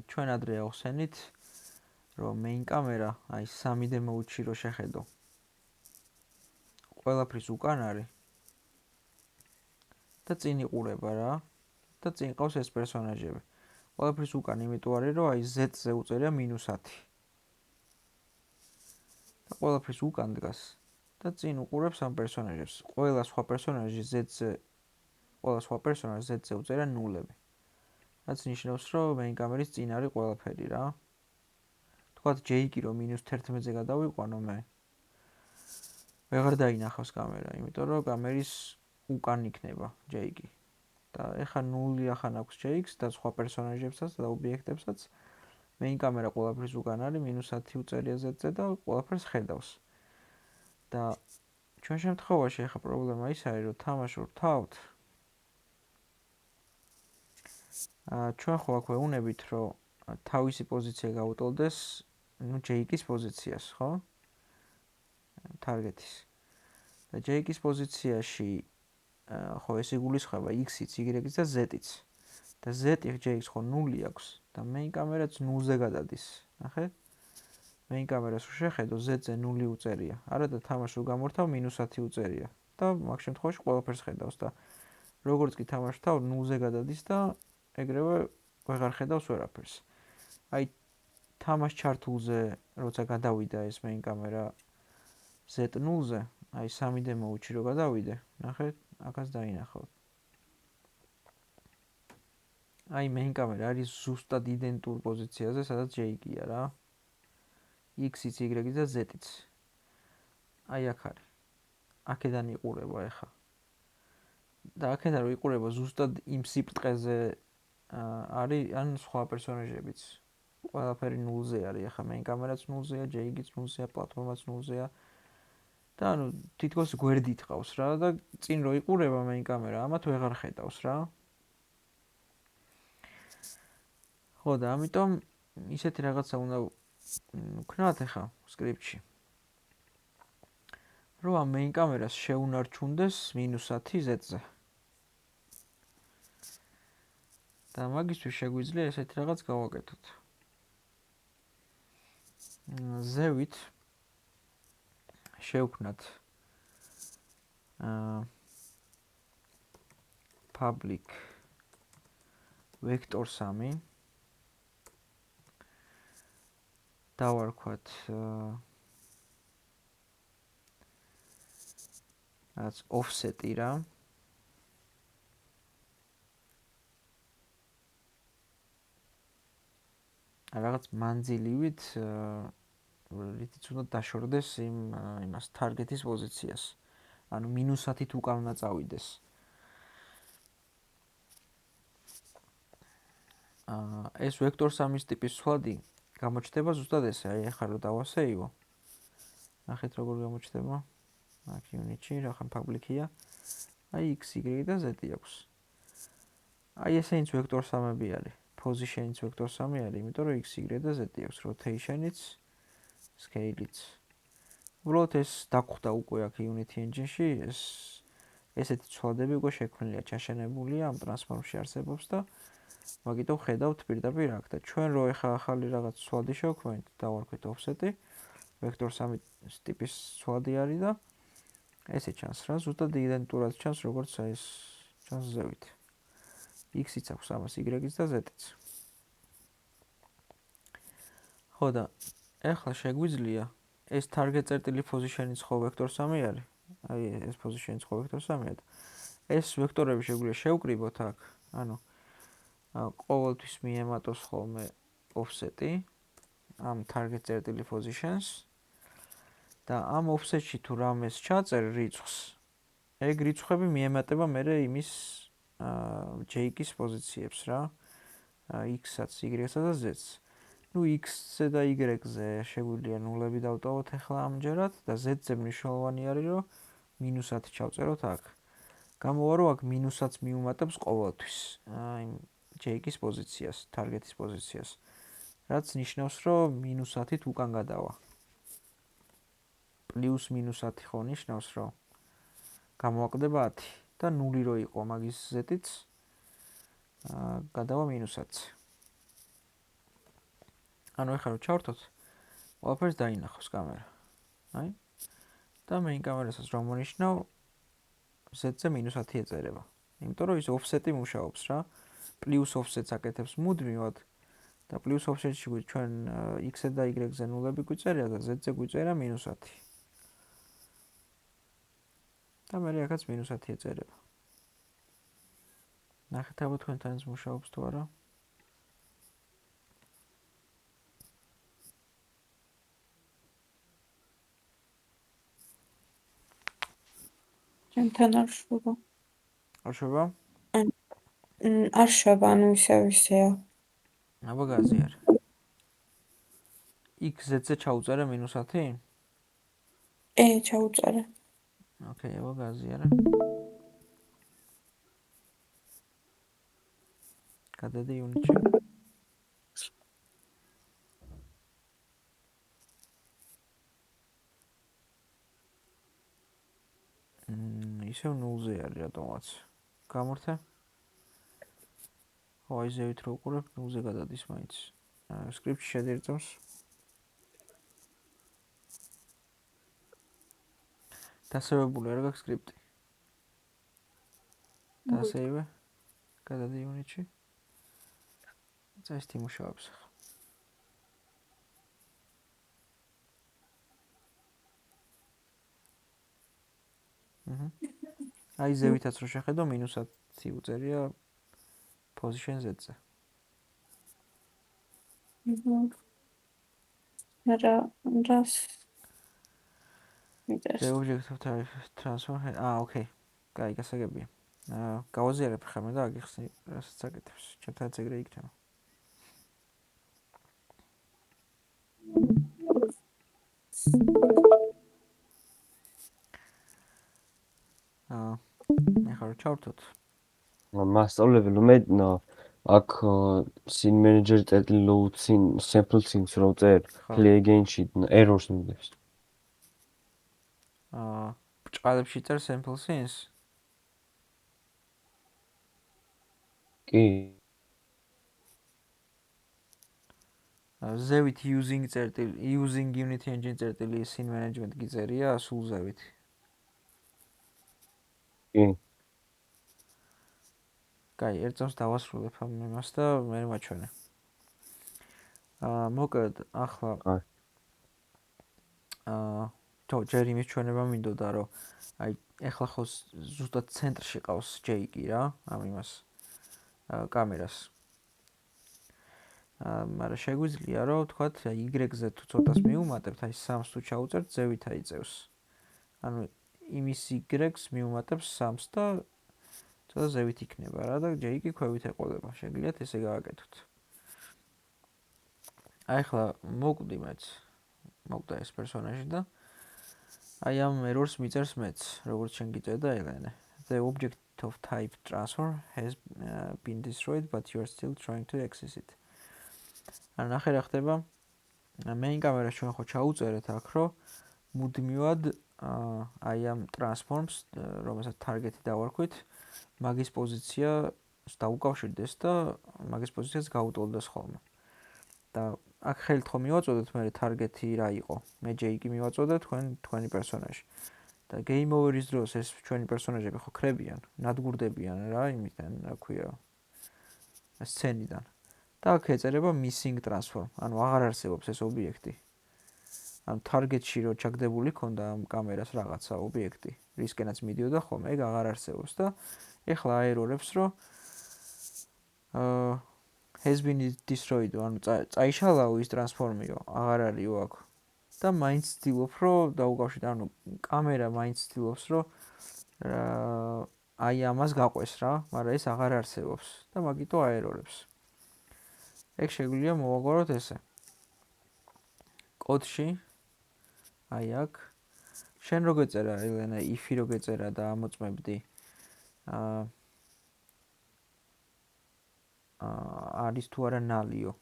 ჩვენ ადრე ავხსენით რომ main კამერა აი 3D mode-ში რო შეხედო. ყველაფრის უკან არის. და წინ იყურება რა. და წინ ყავს ეს პერსონაჟები. ყველაფრის უკან იმიტომ არის რომ აი Z-ზე უწერია -10. და ყველაფრის უკან დგას. და წინ უყურებს ამ პერსონაჟებს. ყველა სხვა პერსონაჟი Z-ზე უწერია ნულები. რაც ნიშნავს რომ main კამერის წინ არის ყველაფერი რა. თქვათ J-კი რომ -11-ზე გადავიყვანო მე. ვეღარ დაინახავს კამერა, იმიტომ რომ კამერის უკან იქნება J-კი. და ეხა 0 ახან აქვს J-ს და სხვა პერსონაჟებსაც და ობიექტებსაც main კამერა ყველაფრის უკან არის -10 უწერია Z-ზე და ყველაფერს ხედავს. და ჩვენ შემთხვევაში ეხა პრობლემა ის არის რომ თამაში ვთავთ. ჩვენ ხო აქვე უნებით რომ თავისი პოზიცია გაუტოლდეს J-ის პოზიციას, ხო? Target-ის. და J-ის პოზიციაში ხო ეს იგულისხმება X-იც, Y-იც და Z-იც. და Z-ი J-ს ხო 0 აქვს და main კამერაც 0-ზე გადადის. ნახეთ? main კამერას რო შეხედო Z-ზე 0 უწერია. არა და თამაში რო გამორთავ -10 უწერია. და მაგ შემთხვევაში ყველაფერს ხედავს და როგორც კი თამაში ვთავ 0-ზე გადადის და ეგრევე ვეღარ ხედავს ვერაფერს. აი თამაშ ჩართულზე როცა გადავიდა ეს main კამერა Z0-ზე, აი 3D mode-ში რო გადავიდე, ნახეთ, აქაც დაინახავთ. აი main კამერა არის ზუსტად იდენტურ პოზიციაზე, სადაც J-ია რა. X-იც, Y-იც და Z-იც. აი აქ არის. აქედან იყურება ეხა. და აქედან რო იყურება ზუსტად იმ სიბრტყეზე არის ან სხვა პერსონაჟებიც. ყველაფერი 0-ზე არის, ეხა main კამერაც 0-ზეა, J-იც 0-ზეა, პლატფორმაც 0-ზეა. და ანუ თითქოს გვერდით ყავს რა და წინ რო იყურება main კამერა, ამათ ვეღარ ხედავს რა. ხო და ამიტომ ისეთი რაღაცა უნდა ვქნათ ეხა სკრიპტში. რომ ამ main კამერას შეუნარჩუნდეს -10 Z-ზე. და მაგისთვის შეგვიძლია ესეთი რაღაც გავაკეთოთ. ზევით შევქნათ public vector 3 დავარქვათ რაც offset-ი რა. რაღაც მანძილივით რითიც უნდა დაშორდეს იმას target-ის პოზიციას. ანუ -10-ით უკან უნდა წავიდეს. ეს vector 3-ის ტიპის სვლადი გამოჩნდება ზუსტად ესე, აი ახლა რო დავასეივო. ნახეთ როგორ გამოჩნდება. აქ unit-ში რახან public-ია. აი x, y და z აქვს. აი ესეც vector 3-ები არის. Position-იც vector 3 არის, იმიტომ რომ x, y და z აქვს, rotation-იც, scale-იც. უბრალოდ ეს დაგხვდა უკვე აქ Unity Engine-ში, ესეთი ცვლადები უკვე შექმნილია, ჩაშენებულია, ამ ტრანსფორმში არსებობს და მაგიტომ ხედავთ პირდაპირ აქ და ჩვენ რო ეხა ახალი რაღაც ცვლადი შევქმნით, დავარქვით offset-ი, vector 3 ტიპის ცვლადი არის და ესე ჩანს რა, ზუსტად იდენტურად ჩანს, როგორც ეს ჩანს ზევით. X-იც აქვს ამას, Y-იც და Z-იც. ხო და ეხლა შეგვიძლია ეს target წერტილი position-იც ხო vector 3 არის. აი ეს position-იც ხო vector 3-ია და ეს ვექტორები შეგვიძლია შევკრიბოთ აქ. ანუ ყოველთვის მიემატოს ხოლმე offset-ი ამ target წერტილი positions და ამ offset-ში თუ რამეს ჩაწერ რიცხვს, ეგ რიცხვები მიემატება მერე იმის J-ის პოზიციებს რა. X-საც, Y-სა და Z-ს. ნუ x-ზე და y-ზე შეგვიძლია ნულები დავტოვოთ ახლა ამჯერად და z-ზე მნიშვნელოვანი არის, რომ -10 ჩავწეროთ აქ. გამოვა, რომ აქ -10-ს მიუმატებს ყოველთვის იმ j-ის პოზიციას, თარგეთის პოზიციას. რაც ნიშნავს, რომ -10-ით უკან გადავა. +-10 ხო ნიშნავს, რომ გამოვაკლდება 10 და 0 რო იყო მაგის z-იც გადავა -10-ზე. ანუ ეხლა რო ჩავერთოთ, ყველაფერს დაინახოს კამერა. აი. და main კამერასაც რომ მონიშნავ, z-ზე -10 ეწერება. იმიტომ რომ ის offset-ი მუშაობს რა. პლუს offset-ს აკეთებს მუდმივად და პლუს offset-ში ჩვენ x-ზე და y-ზე ნულები გვიწერია და z-ზე გვიწერია -10. და მე აქაც -10 ეწერება. ნახეთ აბა თქვენთან ის მუშაობს თუ არა. ჩემთან არ შვება. არ შვება? არ შვება, ანუ ისევია. აბა გაზიარე. x-ზე ჩაუწერე -10? ჩაუწერე. ოკეი, აბა გაზიარე. გადადი იუნიტში. ისევ 0-ზე არის რატომაც. გამორთე? ხო, აი ზევით რო უყურებ, 0-ზე გადადის მაინც. სკრიპტში შედირწავს. დასევებული არ გაქვს სკრიპტი? დასეივე. გადადი იუნიტში. და ის თიმუშაობს ახლა. აი ზევითაც რო შეხედო, -10 უწერია position z-ზე. რას The object of type transform. Okay. კაი, გასაგებია. გავაზიარებ ხა მე და აგიხსნი, რასაც აკეთებს. ჩემთანაც ეგრე იქნება. ეხლა რა ჩავთოთ? მასწავლებელი რომ აქ scene manager წერტილი load scene sample scenes რო წერ play again-ში errors მიდევს. ბჭყალებში წერ sample scenes? კი. ზევით using Unity engine წერტილი scene management გიწერია სულ ზევით. კი. კაი, ერთ წამს დავასრულებ ამ იმას და მე მაჩვენე. მოკლედ, ახლა ჯერ იმის ჩვენება მინდოდა, რომ აი ეხლა ხო ზუსტად ცენტრში ყავს J-კი რა, ამ იმას კამერას. მაგრამ შეგვიძლია რომ ვთქვათ, Y-ზე თუ ცოტას მიუმატებთ, აი 3-ს თუ ჩაუწერთ, ზევით აიწევს. ანუ იმის Y-ს მიუმატებს 3-ს და ცოტა ზევით იქნება რა და J-კი ქვევით ეყოლება. შეგიძლიათ ესე გააკეთოთ. აი ახლა მოკვდი მეც. მოკვდა ეს პერსონაჟი და აი ამ errors მიწერს მეც, როგორც შენ გიწერდა ელენე. The object of type transform has been destroyed but you are still trying to access it. ანუ ნახე რა ხდება? main კამერას ჩვენ ხო ჩაუწერეთ აქ, რომ მუდმივად აი ამ transforms, რომელსაც target-ი დავარქვით, მაგის პოზიციას დაუკავშირდეს და მაგის პოზიციას გაუტოლდეს ხოლმე. და აქ ხელით ხო მივაწოდეთ მე target-ი რა იყო? მე J-კი მივაწოდე თქვენი პერსონაჟი. და game over-ის დროს ეს ჩვენი პერსონაჟები ხო ხრებიან, ნადგურდებიან რა იმიდან, რა ქვია, სცენიდან. და აქ ეწერება missing transform, ანუ აღარ არსებობს ეს ობიექტი. ანუ target-ში რო ჩაგდებული ქონდა ამ კამერას რაღაცა ობიექტი, რისკენაც მიდიოდა ხოლმე, ეგ აღარ არსებობს და ეხლა აერორებს რომ has been destroyed, ანუ წაიშალაო ის ტრანსფორმიო, აღარ არისო აქ. და მაინც ცდილობ რომ დაუკავშირდე, ანუ კამერა მაინც ცდილობს რომ აი ამას გაყვეს რა, მაგრამ ეს აღარ არსებობს და მაგიტო აერორებს. ეგ შეგვიძლია მოვაგვაროთ ესე. კოდში აი აქ შენ რო გეწერა ელენა if-ი რო გეწერა და ამოწმებდი არის თუ არა ნალიო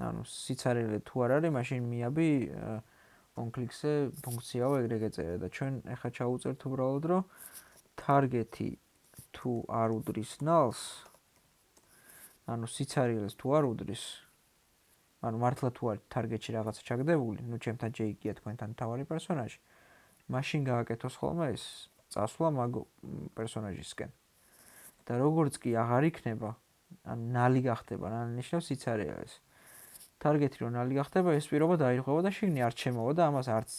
ანუ სიცარიელე თუ არ არის მაშინ მიაბი on click-ზე ფუნქციაო ეგრე გეწერა და ჩვენ ახლა ჩავუწერთ უბრალოდ რომ target-ი თუ არ უდრის null-ს ანუ სიცარიელეს თუ არ უდრის ანუ მართლა თუ არ target-ში რაღაცა ჩაგდებული ნუ ჩემთან ჯეიკია თქვენთან თავარი პერსონაჟი მაშინ გააკეთოს ხოლმე ეს წასვლა მაგ პერსონაჟისკენ და როგორც კი აღარ იქნება ან ნალი გახდება რა ნიშნავს სიცარიელეს target-ი რომ ნალი გახდება ეს პირობა დაირღვევა და შიგნი არ შემოვა და ამას არც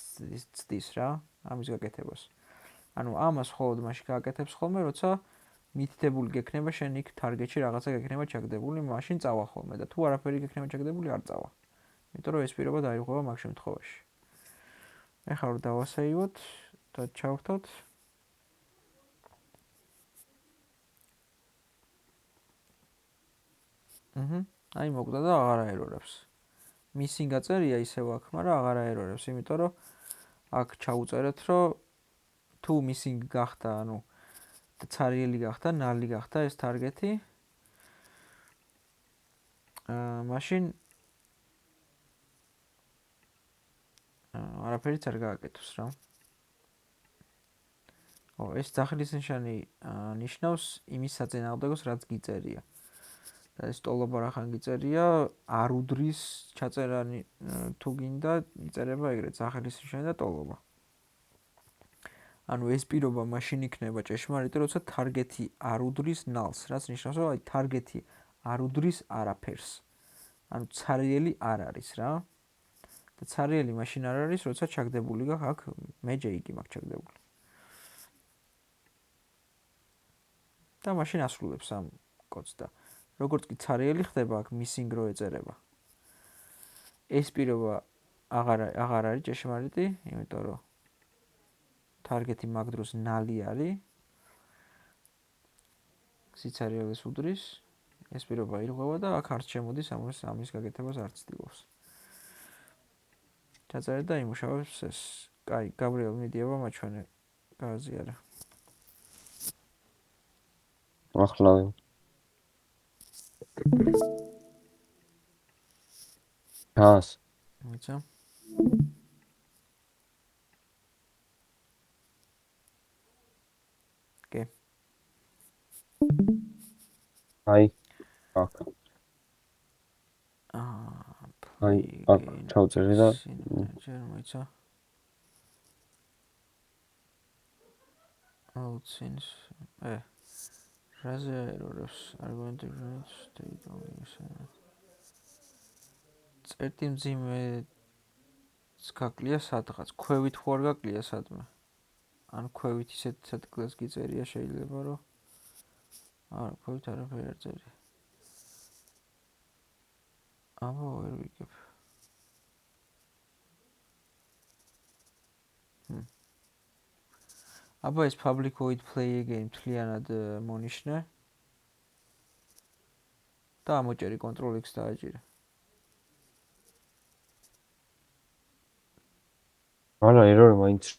ცდის რა ამის გაკეთებას ანუ ამას მხოლოდ მაშინ გააკეთებს ხოლმე როცა მითითებული გექნება შენ იქ target-ში რაღაცა გექნება ჩაგდებული მაშინ წავა ხოლმე და თუ არაფერი გექნება ჩაგდებული არ წავა იმიტომ რომ ეს პირობა დაირღვევა მაგ შემთხვევაში ეხლა რომ დავასეივოთ და ჩავხტოთ აი მოკვდა და აღარ აერორებს missing აწერია ისევ აქ მაგრამ აღარ აერორებს იმიტომ რომ აქ ჩაუწერეთ რომ თუ missing გახდა ანუ ცარიელი გახდა ნალი გახდა ეს target-ი მაშინ არაფერიც არ გააკეთოს რა ეს ძახილის ნიშანი ნიშნავს იმის საწინააღმდეგოს რაც გიწერია და ეს ტოლობა რახან გიწერია არ უდრის ჩაწერა თუ გინდა იწერება ეგრეთ ძახილის ნიშანი და ტოლობა ანუ ეს პირობა მაშინ იქნება ჭეშმარიტი როცა target-ი არ უდრის null-ს რაც ნიშნავს რომ აი target-ი არ უდრის არაფერს ანუ ცარიელი არ არის რა და ცარიელი მაშინ არ არის როცა ჩაგდებული გაქვს აქ მე ჯეიკი მაქვს ჩაგდებული და მაშინ ასრულებს ამ კოდს და როგორც კი ცარიელი ხდება აქ missing რო ეწერება ეს პირობა აღარ არის ჭეშმარიტი იმიტომ რომ target-ი მაგ დროს ნალი არის სიცარიელეს უდრის ეს პირობა ირღვევა და აქ არც შემოდის ამის გაკეთებას არც ცდილობს ჩაწერეთ და იმუშავებს ეს კაი გაბრიელ მიდიება მაჩვენე გააზიარა ახლა გას მოიცა კე აი აქ აი აქ ჩავწერე და ჯერ მოიცა outsince რაზე აერორებს argument state წერტი მძიმე გაკლია სადღაც ქვევით ხო არ გაკლია სადმე ან ქვევით ისეთ ადგილას გიწერია შეიძლება რომ არა ქვევით არაფერი არ წერია აბა ვერ ვიგებ აბა ეს public void play again მთლიანად მონიშნე და ამოჭერი control x დააჭირე არა ერორი მაინც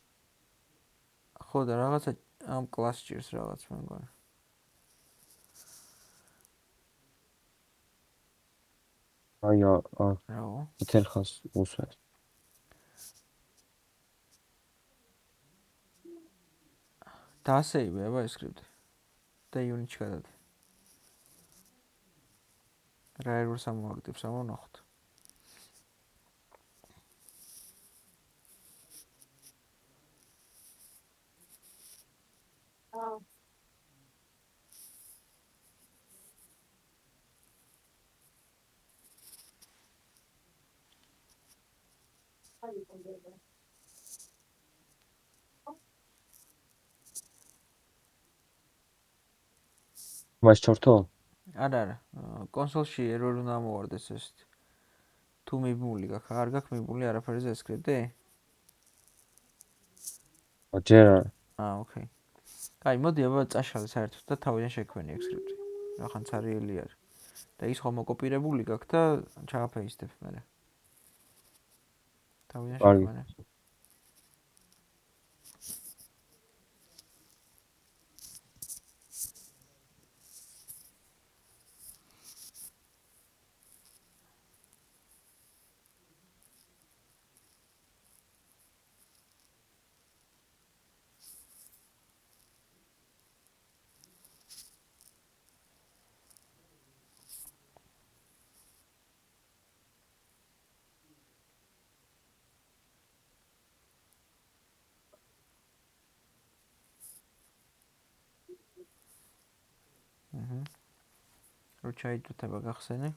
ხო და რაღაცა ამ კლასს ჭირს რაღაც მე მგონი აი რა ითერხას უსვენ დაასეივე აბა ეს სკრიპტი და unit-ში გადადე რა error-ს ამოაგდებს ამონახოთ მას ჩორთო? არა კონსოლში error უნდა ამოვარდეს ეს თუ მიბმული გაქვს არ გაქვს მიბმული არაფერზე ეს სკრიპტი? ჯერ ოკეი კაი მოდი აბა წაშალე საერთოდ და თავიდან შექმენი ეს სკრიპტი რახან ცარიელი არის და ის ხომ ოკოპირებული გაქვს და ჩააფეისტებ მე თავიდან კარგი. შექმენე. რო ჩაიჭრება გახსენე.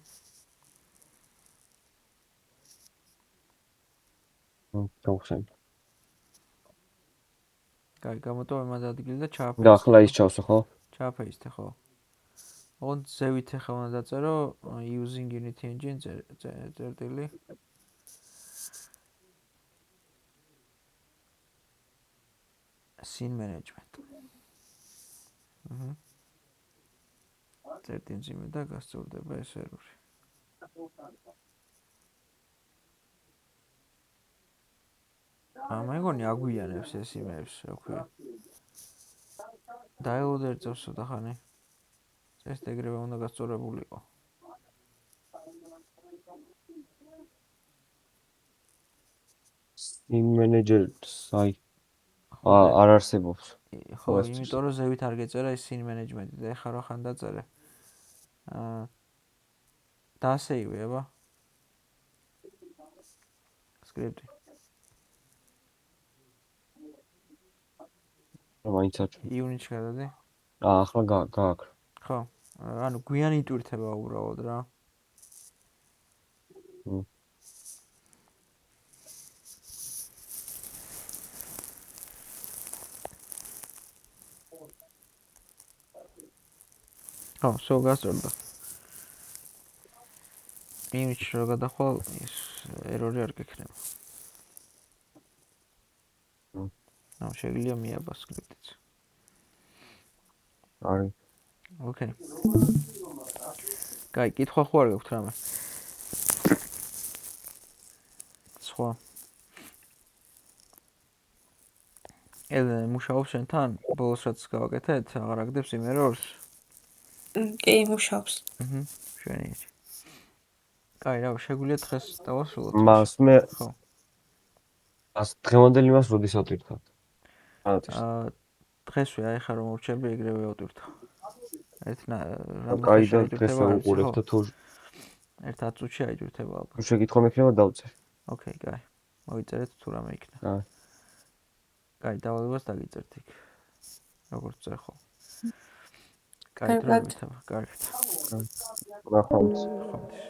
გავხსენ. კაი, გამოტოვე მას ადგილი და და ჩააფეისტე. ახლა ის ჩავსო, ხო? ჩააფეისტე, ხო. ოღონდ ზევით ახლა უნდა დაწერო using Unity Engine წერტილი. Scene management. წერტილზიმე და გასწორდება ეს ერორი. მეგონი აგვიანებს ეს იმებს, რა ქვია. დაელოდერ წევსო და ხანი. ეს ეგრევე უნდა გასწორებულიყო. Scene Manager-ს აი არ არსებობს. ხო, იმიტომ რომ ზევით არ გეწერა ის Scene Management-ი და ეხლა რა ხან დაწერე. დაასეივე, აბა. სკრიპტი. მაინც არ. Unity-ში გადადი. ახლა გააკრა. ხო. ანუ გვიანი იტვირთება უბრალოდ რა. ხო, სულ გასწორდა. Unity-ში რა გადახვალ ის ერორი არ გექნება. შეგვიძლია მიაბა სკრიპტიც. არის. ოკეი. კაი, კითხვა ხო არ გაქვთ რამე? სხვა. მუშაობს შენთან? ბოლოს რაც გავაკეთეთ, აღარ აგდებს იმ ერორს? კი, მუშაობს. შვენიერი. კაი, რა, შეგვიძლია დღეს დავასრულოთ? მას მე ხო. დღევანდელი მას როდის ავტვირთავ? დღესვე აი ხა რომ ურჩები ეგრევე ავტვირთავ. კაი და დღეს უყურებ და თუ ერთ 10 წუთში აიჭირდება ალბათ. თუ შეკითხვა მექნება დავწერ. ოკეი, კაი. მოვიწერეთ თუ რამე იქნება. კაი. კაი, დავალებას დაგიწერთ იქ. როგორც წერ ხო. კაი, დროებით. კარგად. ნახვამდის. ხომდის.